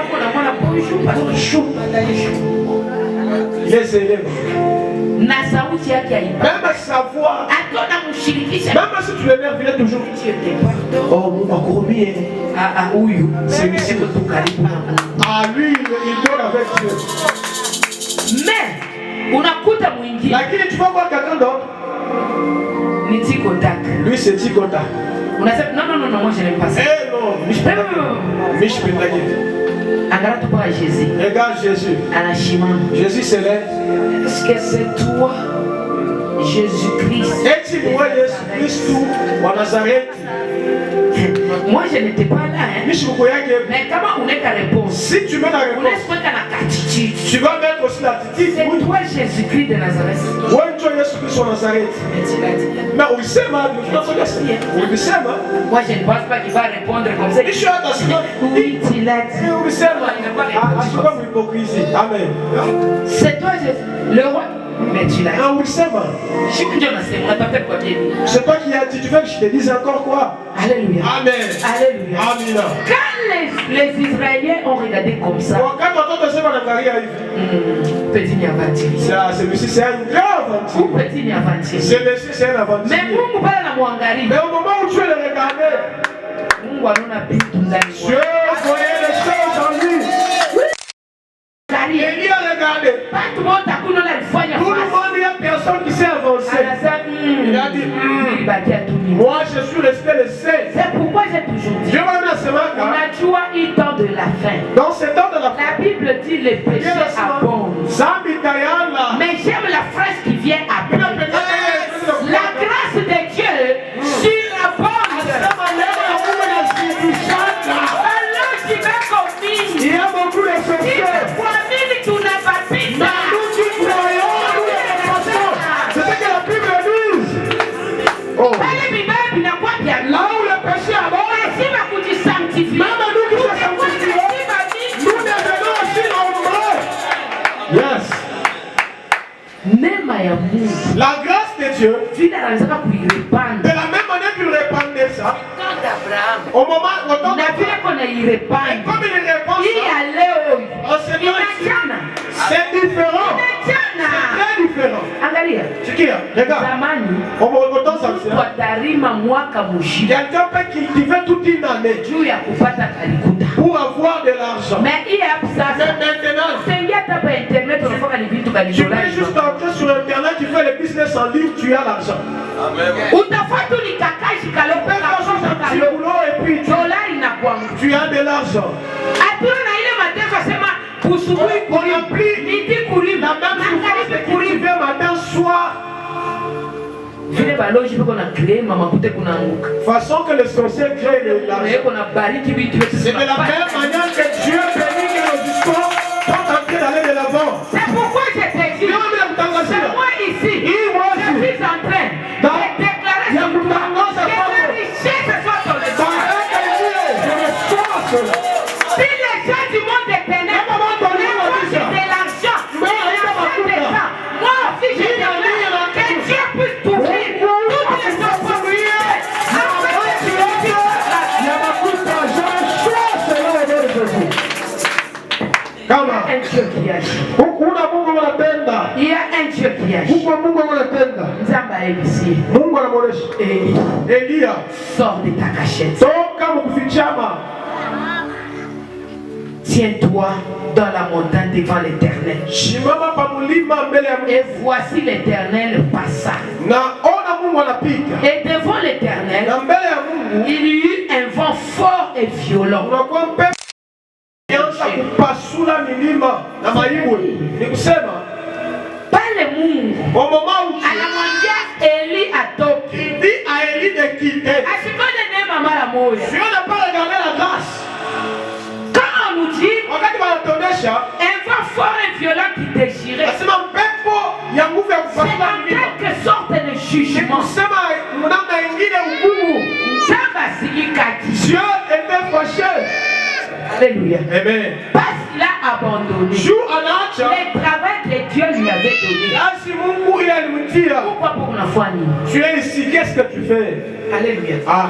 il est célèbre. Même sa voix, même si tu l'énerves, il est toujours. Oh, mon macromi. Celui-ci. Ah, lui, il dort avec Dieu. Mais, unakuta mwingine. Lakini tu vas voir quelqu'un d'autre. Ni Tikotak. Lui, c'est Tikotak. Non, moi je n'aime pas ça. Eh non, Regarde toi Jésus. Regarde Jésus. Jésus s'élève. Est-ce que c'est toi, Jésus-Christ? Est-il moi Jésus-Christ ou Nazareth? Moi je n'étais pas là. Hein. Mais comment on est qu'à répondre? Si tu mets la réponse, tu vas mettre aussi l'attitude. C'est toi Jésus-Christ de Nazareth. Oui, tu es Jésus-Christ de Nazareth. Mais on sait mal. Moi je ne pense pas qu'il va répondre comme ça. Oui, tu l'as dit. Amen. C'est toi Jésus. Le roi. Mais tu l'as dit. C'est toi qui as dit. Tu veux que je te dise encore quoi? Alléluia. Amen. Alléluia. Amen. Quand les Israéliens ont regardé comme ça, petit Niavati. Celui-ci c'est un grand aventurier. Petit Niavati. Celui-ci c'est un aventurier. Mais Mungu pale na muangalie. Mais au moment où tu le regardais, Mungu anaona vitu ndani. Dieu voyait les choses en lui. Et il a regardé. Tout le monde, il y a personne qui s'est avancé. Il a dit, moi je suis resté le seul. C'est pourquoi j'ai toujours dit, Najua est temps de la fin. Dans ce temps de la fin, la Bible dit les péchés abondent. Mais j'aime la phrase qui vient après. La grâce de La grâce de Dieu, de la même manière qu'il répandait ça, au moment où on et comme il répand, c'est différent. C'est très différent. Regarde, quelqu'un peut cultiver toute une année pour avoir de l'argent. Mais maintenant, tu peux juste entrer sur internet, tu fais le business en ligne, tu as l'argent. Amen. Et puis tu as de l'argent. On remplit la même souffrance de cultiver matin, soir. Façon que le sorcier crée l'argent. C'est de la même manière que Dieu bénit que nos histoires sont en train d'aller de l'avant. C'est pourquoi je te dis, c'est moi ici, je suis en train de déclarer sur toi que la richesse soit dans le temps. Si les gens du monde des ténèbres, de l'argent, moi aussi je déclare que Dieu puisse t'ouvrir toutes les opportunités. Il y a un Dieu qui agit. Elia, sors de ta cachette. Tiens-toi dans la montagne devant l'Éternel. Et voici l'Éternel passa. Et devant l'Éternel, il y eut un vent fort et violent. Pas le monde. Au moment où à la mondiale, Élie a toqué. Il dit à Élie de quitter. Je ne n'ai pas regardé la grâce. Quand on nous dit un vent fort et violent qui déchirait, c'est en quelque sorte de jugement. Dieu était fâché. Alléluia. Amen. Parce qu'il a abandonné le travail que Dieu lui avait donné. Pourquoi pour la foi? Tu es ici, qu'est-ce que tu fais? Alléluia. Ah.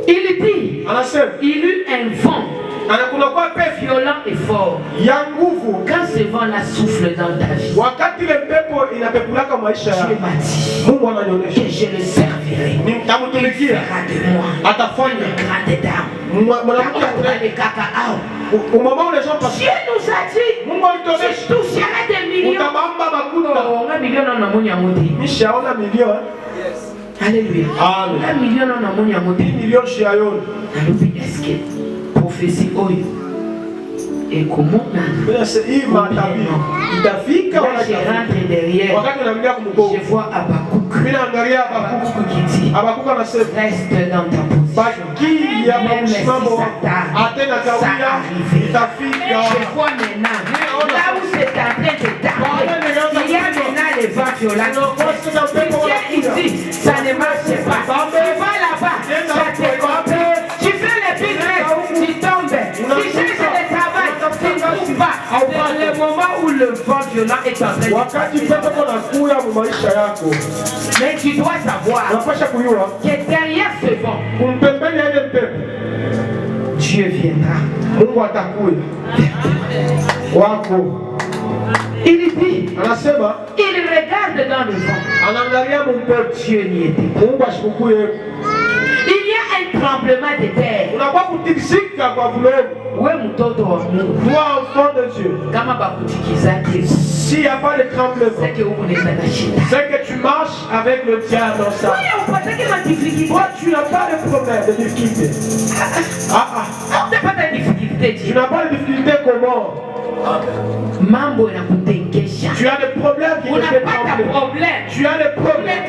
Il dit, il eut un vent violent et fort. Quand ce vent-là souffle dans ta vie, Dieu m'a dit que je le servirai. Il fera de moi une grande dame. Au moment où les gens passent, Dieu nous a dit, je toucherai des millions. Alléluia. Un million on a mon yamoté. Est-ce que prophétie oyo et comment là je rentre derrière, je vois Abakouk qui dit reste dans ta position même si ça arrive. Je vois maintenant là où c'est en train de t'arriver, il y a maintenant les vents violents. Tu viens ici, ça ne marche pas. Tu vas là-bas, ça te compte. Tu fais le business, tu tombes. Tu cherches le travail, tu ne trouves pas. C'est le moment où le vent violent est en train de passer. Mais tu dois savoir que derrière ce vent, Dieu viendra. Il dit, il regarde dans le vent. Dieu n'y était pas. Il y a un tremblement de terre. Toi, enfant de Dieu, s'il n'y a pas de tremblement, c'est que tu marches avec le diable dans ça. Toi, tu n'as pas de problème, de difficulté. Tu n'as pas de difficulté comment? Tu as des problèmes qui te fait trembler. Tu as des problèmes.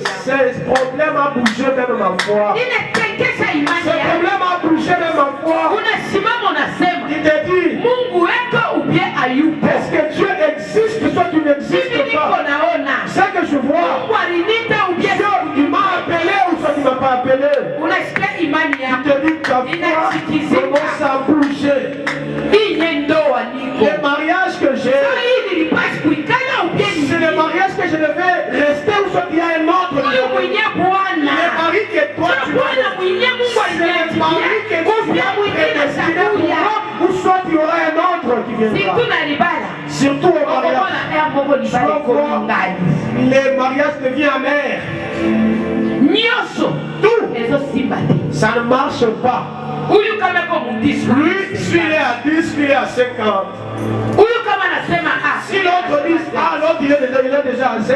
Ce problème a bougé même ma foi. Ce problème a bougé même ma foi. Il te dit, est-ce que Dieu existe? Toi tu n'existes pas. Ce que je vois, Dieu il m'a appelé ou soit il ne m'a pas appelé. Il te dit ta foi commence à bouger. Les mariages toi tu vas c'est Marie que tu as prédestiné pour moi, ou soit il y aura un autre qui viendra. Surtout au mariage. Les mariages deviennent amers. Tout. Ça ne marche pas. Lui, celui-là à 10, celui-là à 50. Si l'autre dit A, l'autre il est déjà à Z.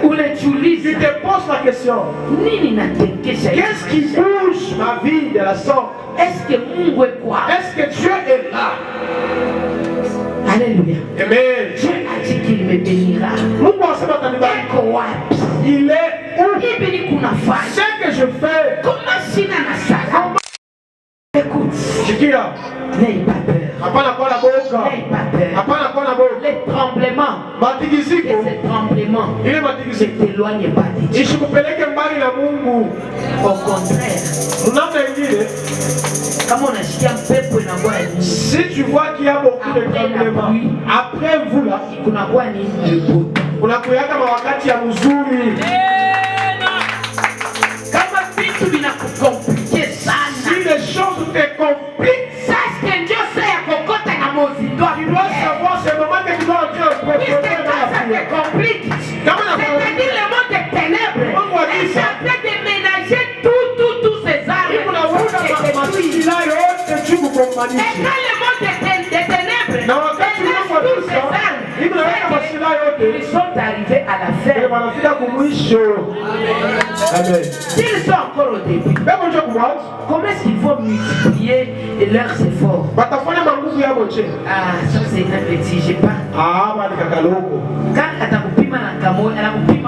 Tu te poses la question. Qu'est-ce qui bouge ma vie de la sorte? Est-ce que Dieu est là? Alléluia. Amen. Dieu a dit qu'il me bénira. Il est où? Ce que je fais. Écoute. N'aie pas peur. N'aie pas peur. Les tremblements. Et ces tremblements ne t'éloignent pas de Dieu. Au contraire. Si tu vois qu'il y a beaucoup de tremblements, après vous là, si les choses te compliquent, tu dois savoir c'est le moment que tu dois entrer en profondeur dans la prière. C'est-à-dire le monde des ténèbres. Elle est en train de ménager tous ces arbres. Et quand le monde des ténèbres ménage tous ces arbres, ils sont arrivés à la fin. S'ils sont encore au début, comment est-ce qu'ils vont multiplier leurs efforts? Ah, ça c'est un petit, j'ai pas.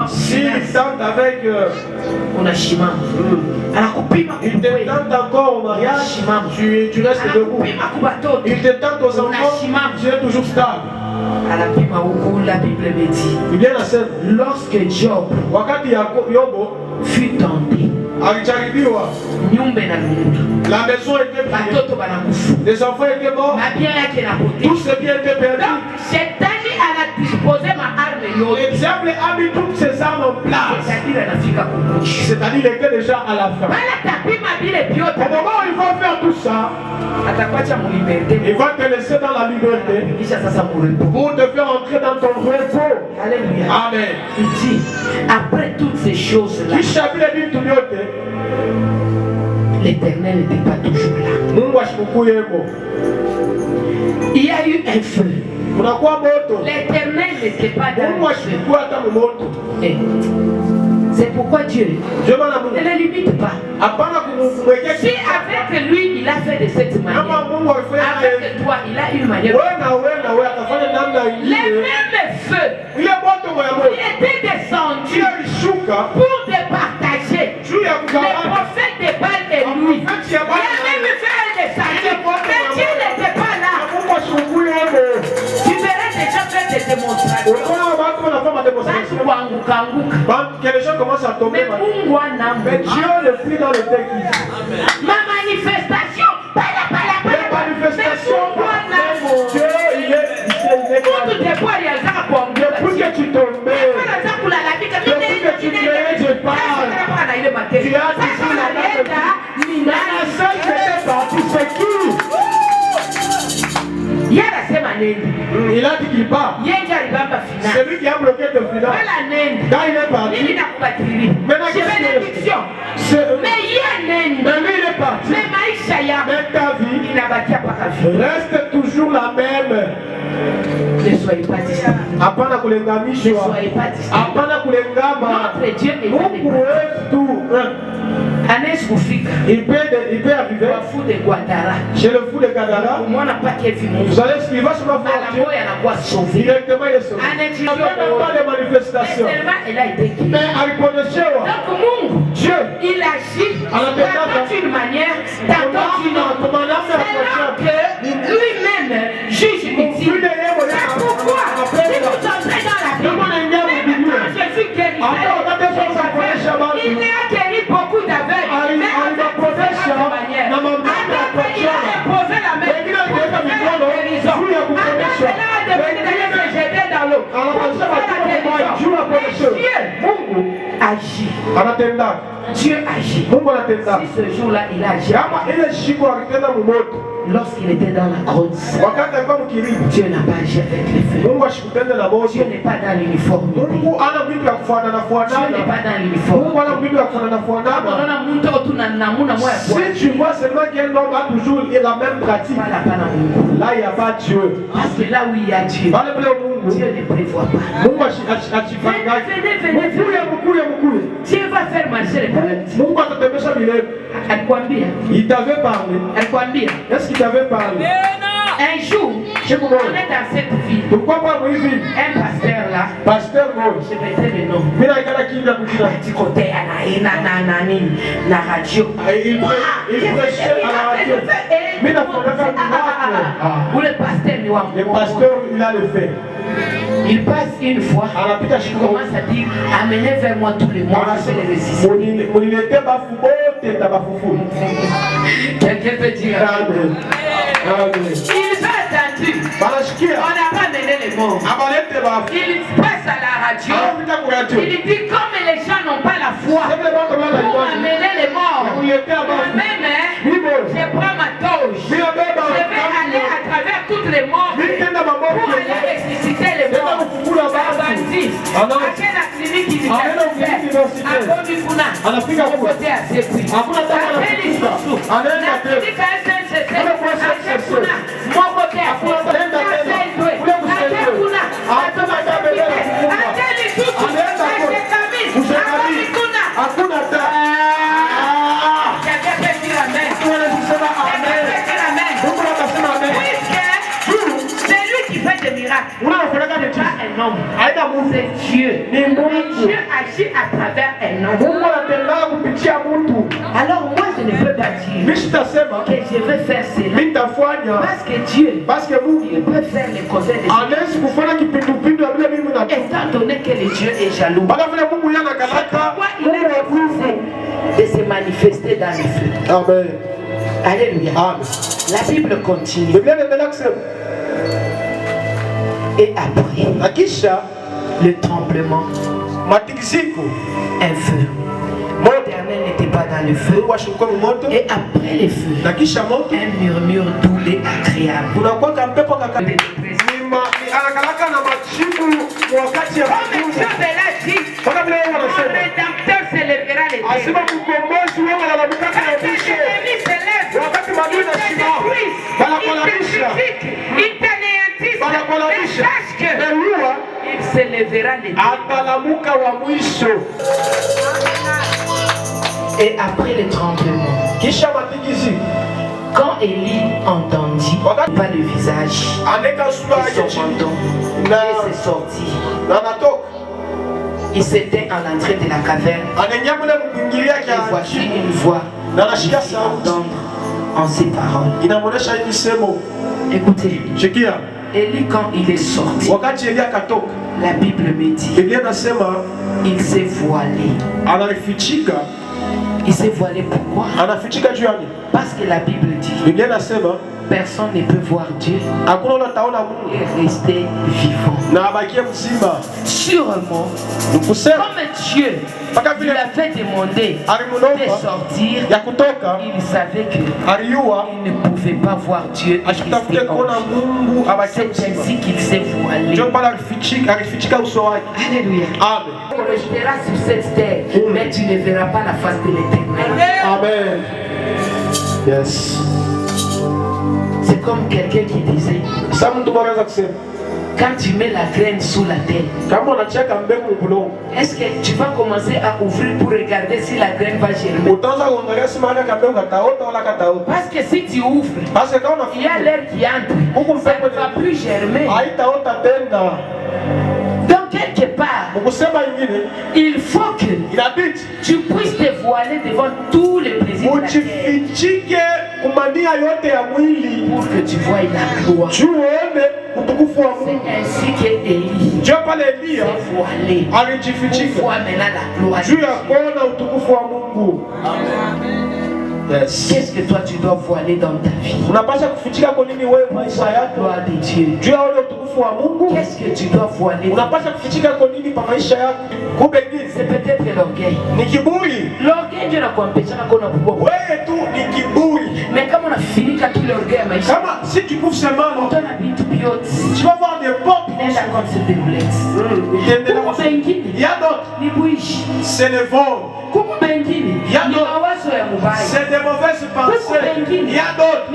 S'ils tentent avec ils te tentent encore au mariage, tu restes debout. Ils te tentent aux enfants, tu es toujours stable. La Bible me dit, lorsque Job fut tenté, la maison était brûlée, les enfants étaient morts, tout ce bien était perdu. Le diable a mis toutes ses armes en place. C'est-à-dire qu'il était déjà à la fin. Au moment où il va faire tout ça, il va te laisser dans la liberté pour te faire entrer dans ton repos. Alléluia. Amen. Il dit, après toutes ces choses-là, l'Éternel n'était pas toujours là. Il y a eu un feu. L'Éternel n'était pas dans le feu. C'est pourquoi Dieu ne le limite pas. Si avec lui il a fait de cette manière, avec toi il a une manière. Les mêmes feux qui étaient descendus pour départager les prophètes de Baal et lui. Les mêmes feux est descendu, mais Dieu n'était pas là. Tu verrais déjà faire des démonstrations. Que les gens commencent à tomber. Mais Dieu le prit dans le texte. Ma manifestation. Les manifestations. Dieu, il est. Depuis que tu tombais. Depuis que tu créais, je parle. Tu as dit la seule qui était partie, c'est qui? Il a dit qu'il part. C'est lui qui a bloqué le final. Quand il est parti. Maintenant, mais lui il est parti. Mais ta vie reste toujours la même. Ne soyez pas distraits. Ne soyez pas distraits. Notre Dieu est tout. Il peut arriver chez le fou de Gadara. Vous savez ce qu'il va se faire. Directement il est sauvé. Il n'a même pas de manifestation. Mais Dieu, il agit dans une manière, dans une autre. C'est là que lui-même juge utile. C'est pourquoi si vous entrez dans la Bible, quand Jésus guérit, il a guéri beaucoup d'aveugles. Mais en cette manière, il a imposé la main pour faire la guérison. Il a demandé d'aller se jeter dans l'eau pour faire la guérison. Et Dieu agit. Dieu agit. Si ce jour-là il a agi, lorsqu'il était dans la grotte, Dieu n'a pas agi avec les feux. Dieu n'est pas dans l'uniforme. Dieu n'est pas dans l'uniforme. Si tu vois seulement qu'un homme a toujours la même pratique, là il n'y a pas Dieu. Parce que là où il y a Dieu, Dieu ne prévoit pas. Venez. Dieu va faire marcher les paralytiques. Il t'avait parlé. Est-ce qu'il t'avait parlé? Un jour, on est dans cette ville. Pourquoi pas Moïse? Un pasteur là. Pasteur Moïse. Je mettais le nom. Mais là, il y a qui l'a dit. Du côté la radio. Il prêchait à la radio. Mais la où le pasteur noir. Le pasteur, il a le fait. Il passe une fois. Il commence à dire amenez vers moi tous les mois. Je vais les résister. Quelqu'un peut dire amen. Il va attendu. On n'a pas mené les mots. Il passe à la radio. Il dit comme les gens n'ont pas la foi pour amener les morts. Même je prends ma touche. Je vais aller à travers toutes les morts pour aller ressusciter les morts. À la clinique universitaire. À côté à ses prix. C'est Dieu. Dieu agit à travers un homme. Alors moi je ne peux pas dire que je veux faire cela. Parce que Dieu, il peut faire les conseils de Dieu. Étant donné que le Dieu est jaloux, pourquoi il a refusé de se manifester dans le feu. Amen. Alléluia. Amen. La Bible continue. Et après le tremblement, un feu. L'Éternel n'était pas dans le feu. Et après le feu, un murmure doux et agréable. Comme Dieu l'a dit, mon rédempteur s'élèvera l'éternel. Quand tes ennemis s'élèvent, ils t'anéantissent, mais sache que il s'élèvera l'éternel. Et après le tremblement, quand Élie entendit pas le visage de son menton, il s'est sorti. Il s'était en entrée de la caverne. Et voici une voix qui fit entendre en ces paroles. Écoutez, Élie quand il est sorti, la Bible me dit, il s'est voilé. Il s'est voilé pourquoi? Parce que la Bible dit, personne ne peut voir Dieu et rester vivant. Sûrement, comme Dieu lui avait demandé de sortir, il savait qu'il ne pouvait pas voir Dieu et rester en vie. C'est ainsi qu'il s'est voilé. Alléluia. Tu resteras sur cette terre, mais tu ne verras pas la face de l'Éternel. Amen. Yes. C'est comme quelqu'un qui disait, quand tu mets la graine sous la terre, est-ce que tu vas commencer à ouvrir pour regarder si la graine va germer? Parce que si tu ouvres, il y a l'air qui entre, ça ne va plus germer. Donc quelque part, il faut que tu puisses te voiler devant tous les plaisirs de la terre pour que tu voies la gloire. C'est ainsi qu'Élie s'est voilé pour voir maintenant la gloire de Dieu. Yes. Qu'est-ce que toi tu dois voiler dans ta vie? Pour voir la gloire de Dieu. Qu'est-ce que tu dois voiler? C'est peut-être l'orgueil. L'orgueil, Dieu n'a pas empêché qu'on a beaucoup. Mais comme on a fini quand il l'orgueil à maïs, si tu couvres seulement, on a bien tout piot. tu vas voir des portes. Il est là comme c'est des roulettes. Il y a d'autres. C'est le vol. Il y a d'autres. C'est des mauvaises pensées. Il y a d'autres.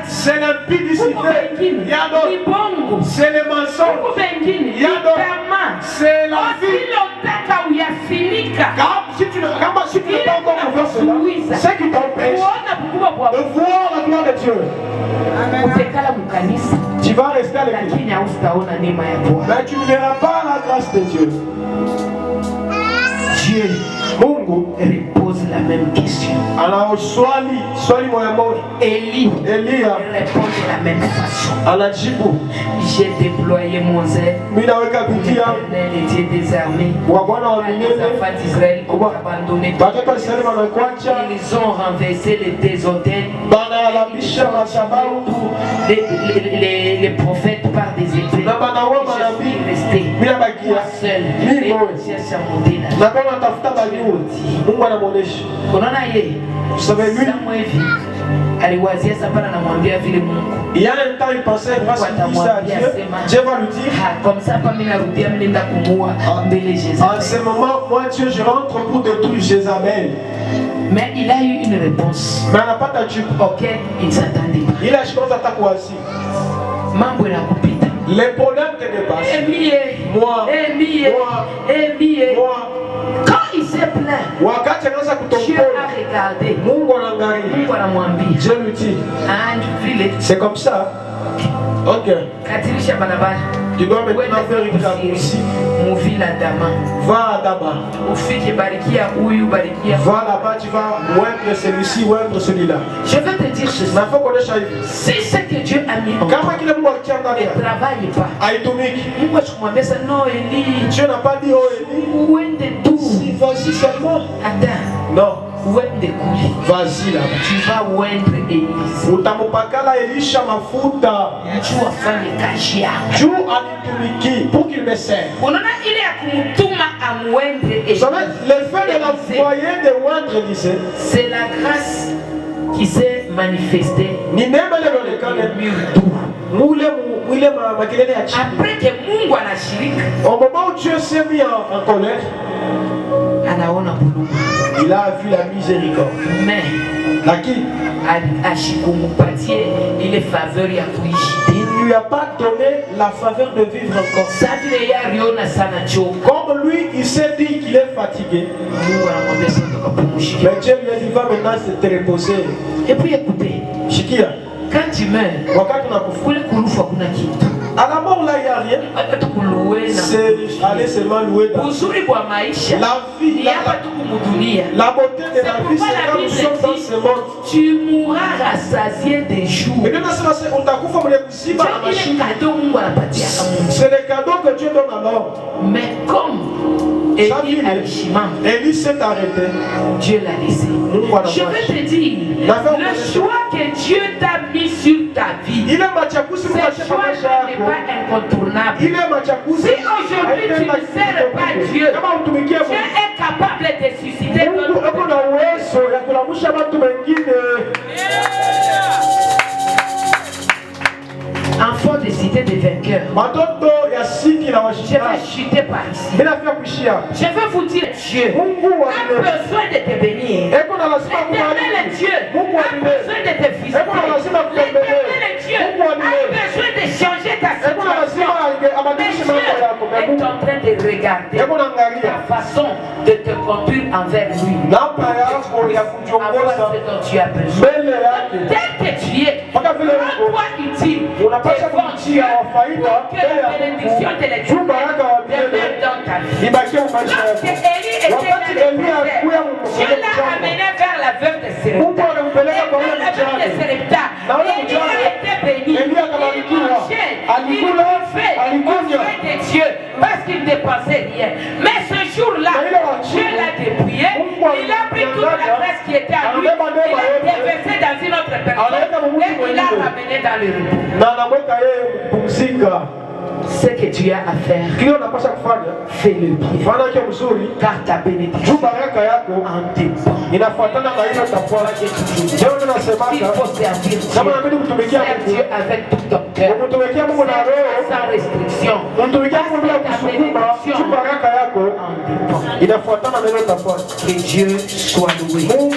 C'est l'impudicité. Il y a d'autres. C'est le mensonge. Il y a d'autres. C'est la vie. Si tu n'as pas encore ouvert cela, c'est qui t'empêche de voir la gloire de Dieu. Tu vas rester à l'église. Mais tu ne verras pas la grâce de Dieu. Dieu repose la même question. Alors, Élie répond de la même façon. J'ai déployé mon zèle. L'Éternel est Dieu des armées. Les enfants d'Israël ont abandonné tout. Ils ont renversé les déshôtels. Les prophètes par des épées. Je suis resté moi seul. Et Dieu s'est monté là. Vous savez, lui, il y a un temps, il pensait, grâce à Dieu, Dieu va lui dire, en ce moment, moi, Dieu, je rentre pour détruire Jézabel. Mais il a eu une réponse auquel il ne s'attendait pas. Il a chose à t'accroître. Les problèmes te dépassent. Moi. Quand il s'est plaint, Dieu a regardé. Dieu lui dit, c'est comme ça. Ok. Tu dois maintenant faire une raccourci. Va à Dama. Va là-bas, tu vas oindre celui-ci, oindre celui-là. Je vais te dire ceci. Si ce que Dieu a mis en toi ne travaille pas. Non, Élie. Dieu n'a pas dit, oh Élie. Si, vas-y seulement. Attends. Non. Vas-y là. Tu vas oindre Élie. Dieu a dit pour qu'il me serve. Le fait de l'envoyer de oindre Élisée, c'est la grâce qui s'est manifestée. Après que Mungu anashirika, au moment où Dieu s'est mis en colère, il a vu la miséricorde. Mais il est faveur ya kuishi. Il ne lui a pas donné la faveur de vivre encore. Comme lui, il s'est dit qu'il est fatigué. Mais Dieu lui a dit, va maintenant se reposer. Et puis écoutez, quand tu meurs, à la mort là, il n'y a rien. C'est aller seulement louer dans la vie. La beauté de la vie, c'est quand nous sommes dans ce monde. Tu mourras rassasié des jours. C'est le cadeau que Dieu donne à l'homme. Mais comme Élie s'est arrêté, Dieu l'a laissé. Je vais te dire, le choix que Dieu t'a mis sur ta vie, ce choix n'est pas incontournable. Si aujourd'hui tu ne sers pas Dieu, Dieu est capable de susciter d'autres. Enfant de cité des vainqueurs, je vais chuter par ici. Je vais vous dire, Dieu a besoin de te bénir. L'éternel Dieu a besoin de te visiter. L'éternel Dieu a besoin de changer ta situation. Mais Dieu est en train de regarder ta façon de te conduire envers lui. Avoir ce dont tu as besoin. Tel que tu es, rends-toi utile. Devant Dieu, pour que la bénédiction de l'Éternel demeure dans ta vie. Lorsque Élie était dans le désert, Dieu l'a amené vers la veuve de Sarepta. Et vers la veuve de Sarepta, Élie a été béni. Il mangeait, il buvait auprès de Dieu parce qu'il ne dépensait rien. Mais ce jour-là, Dieu l'a dépouillé. Il a pris toute la graisse qui était à lui. Il l'a déversé dans une autre personne et il l'a ramené dans le repos. Ce que tu as à faire, fais-le bien. Car ta bénédiction en dépend. Il faut servir Dieu avec tout ton cœur, sans restriction. Ta bénédiction en dépend. Que Dieu soit loué.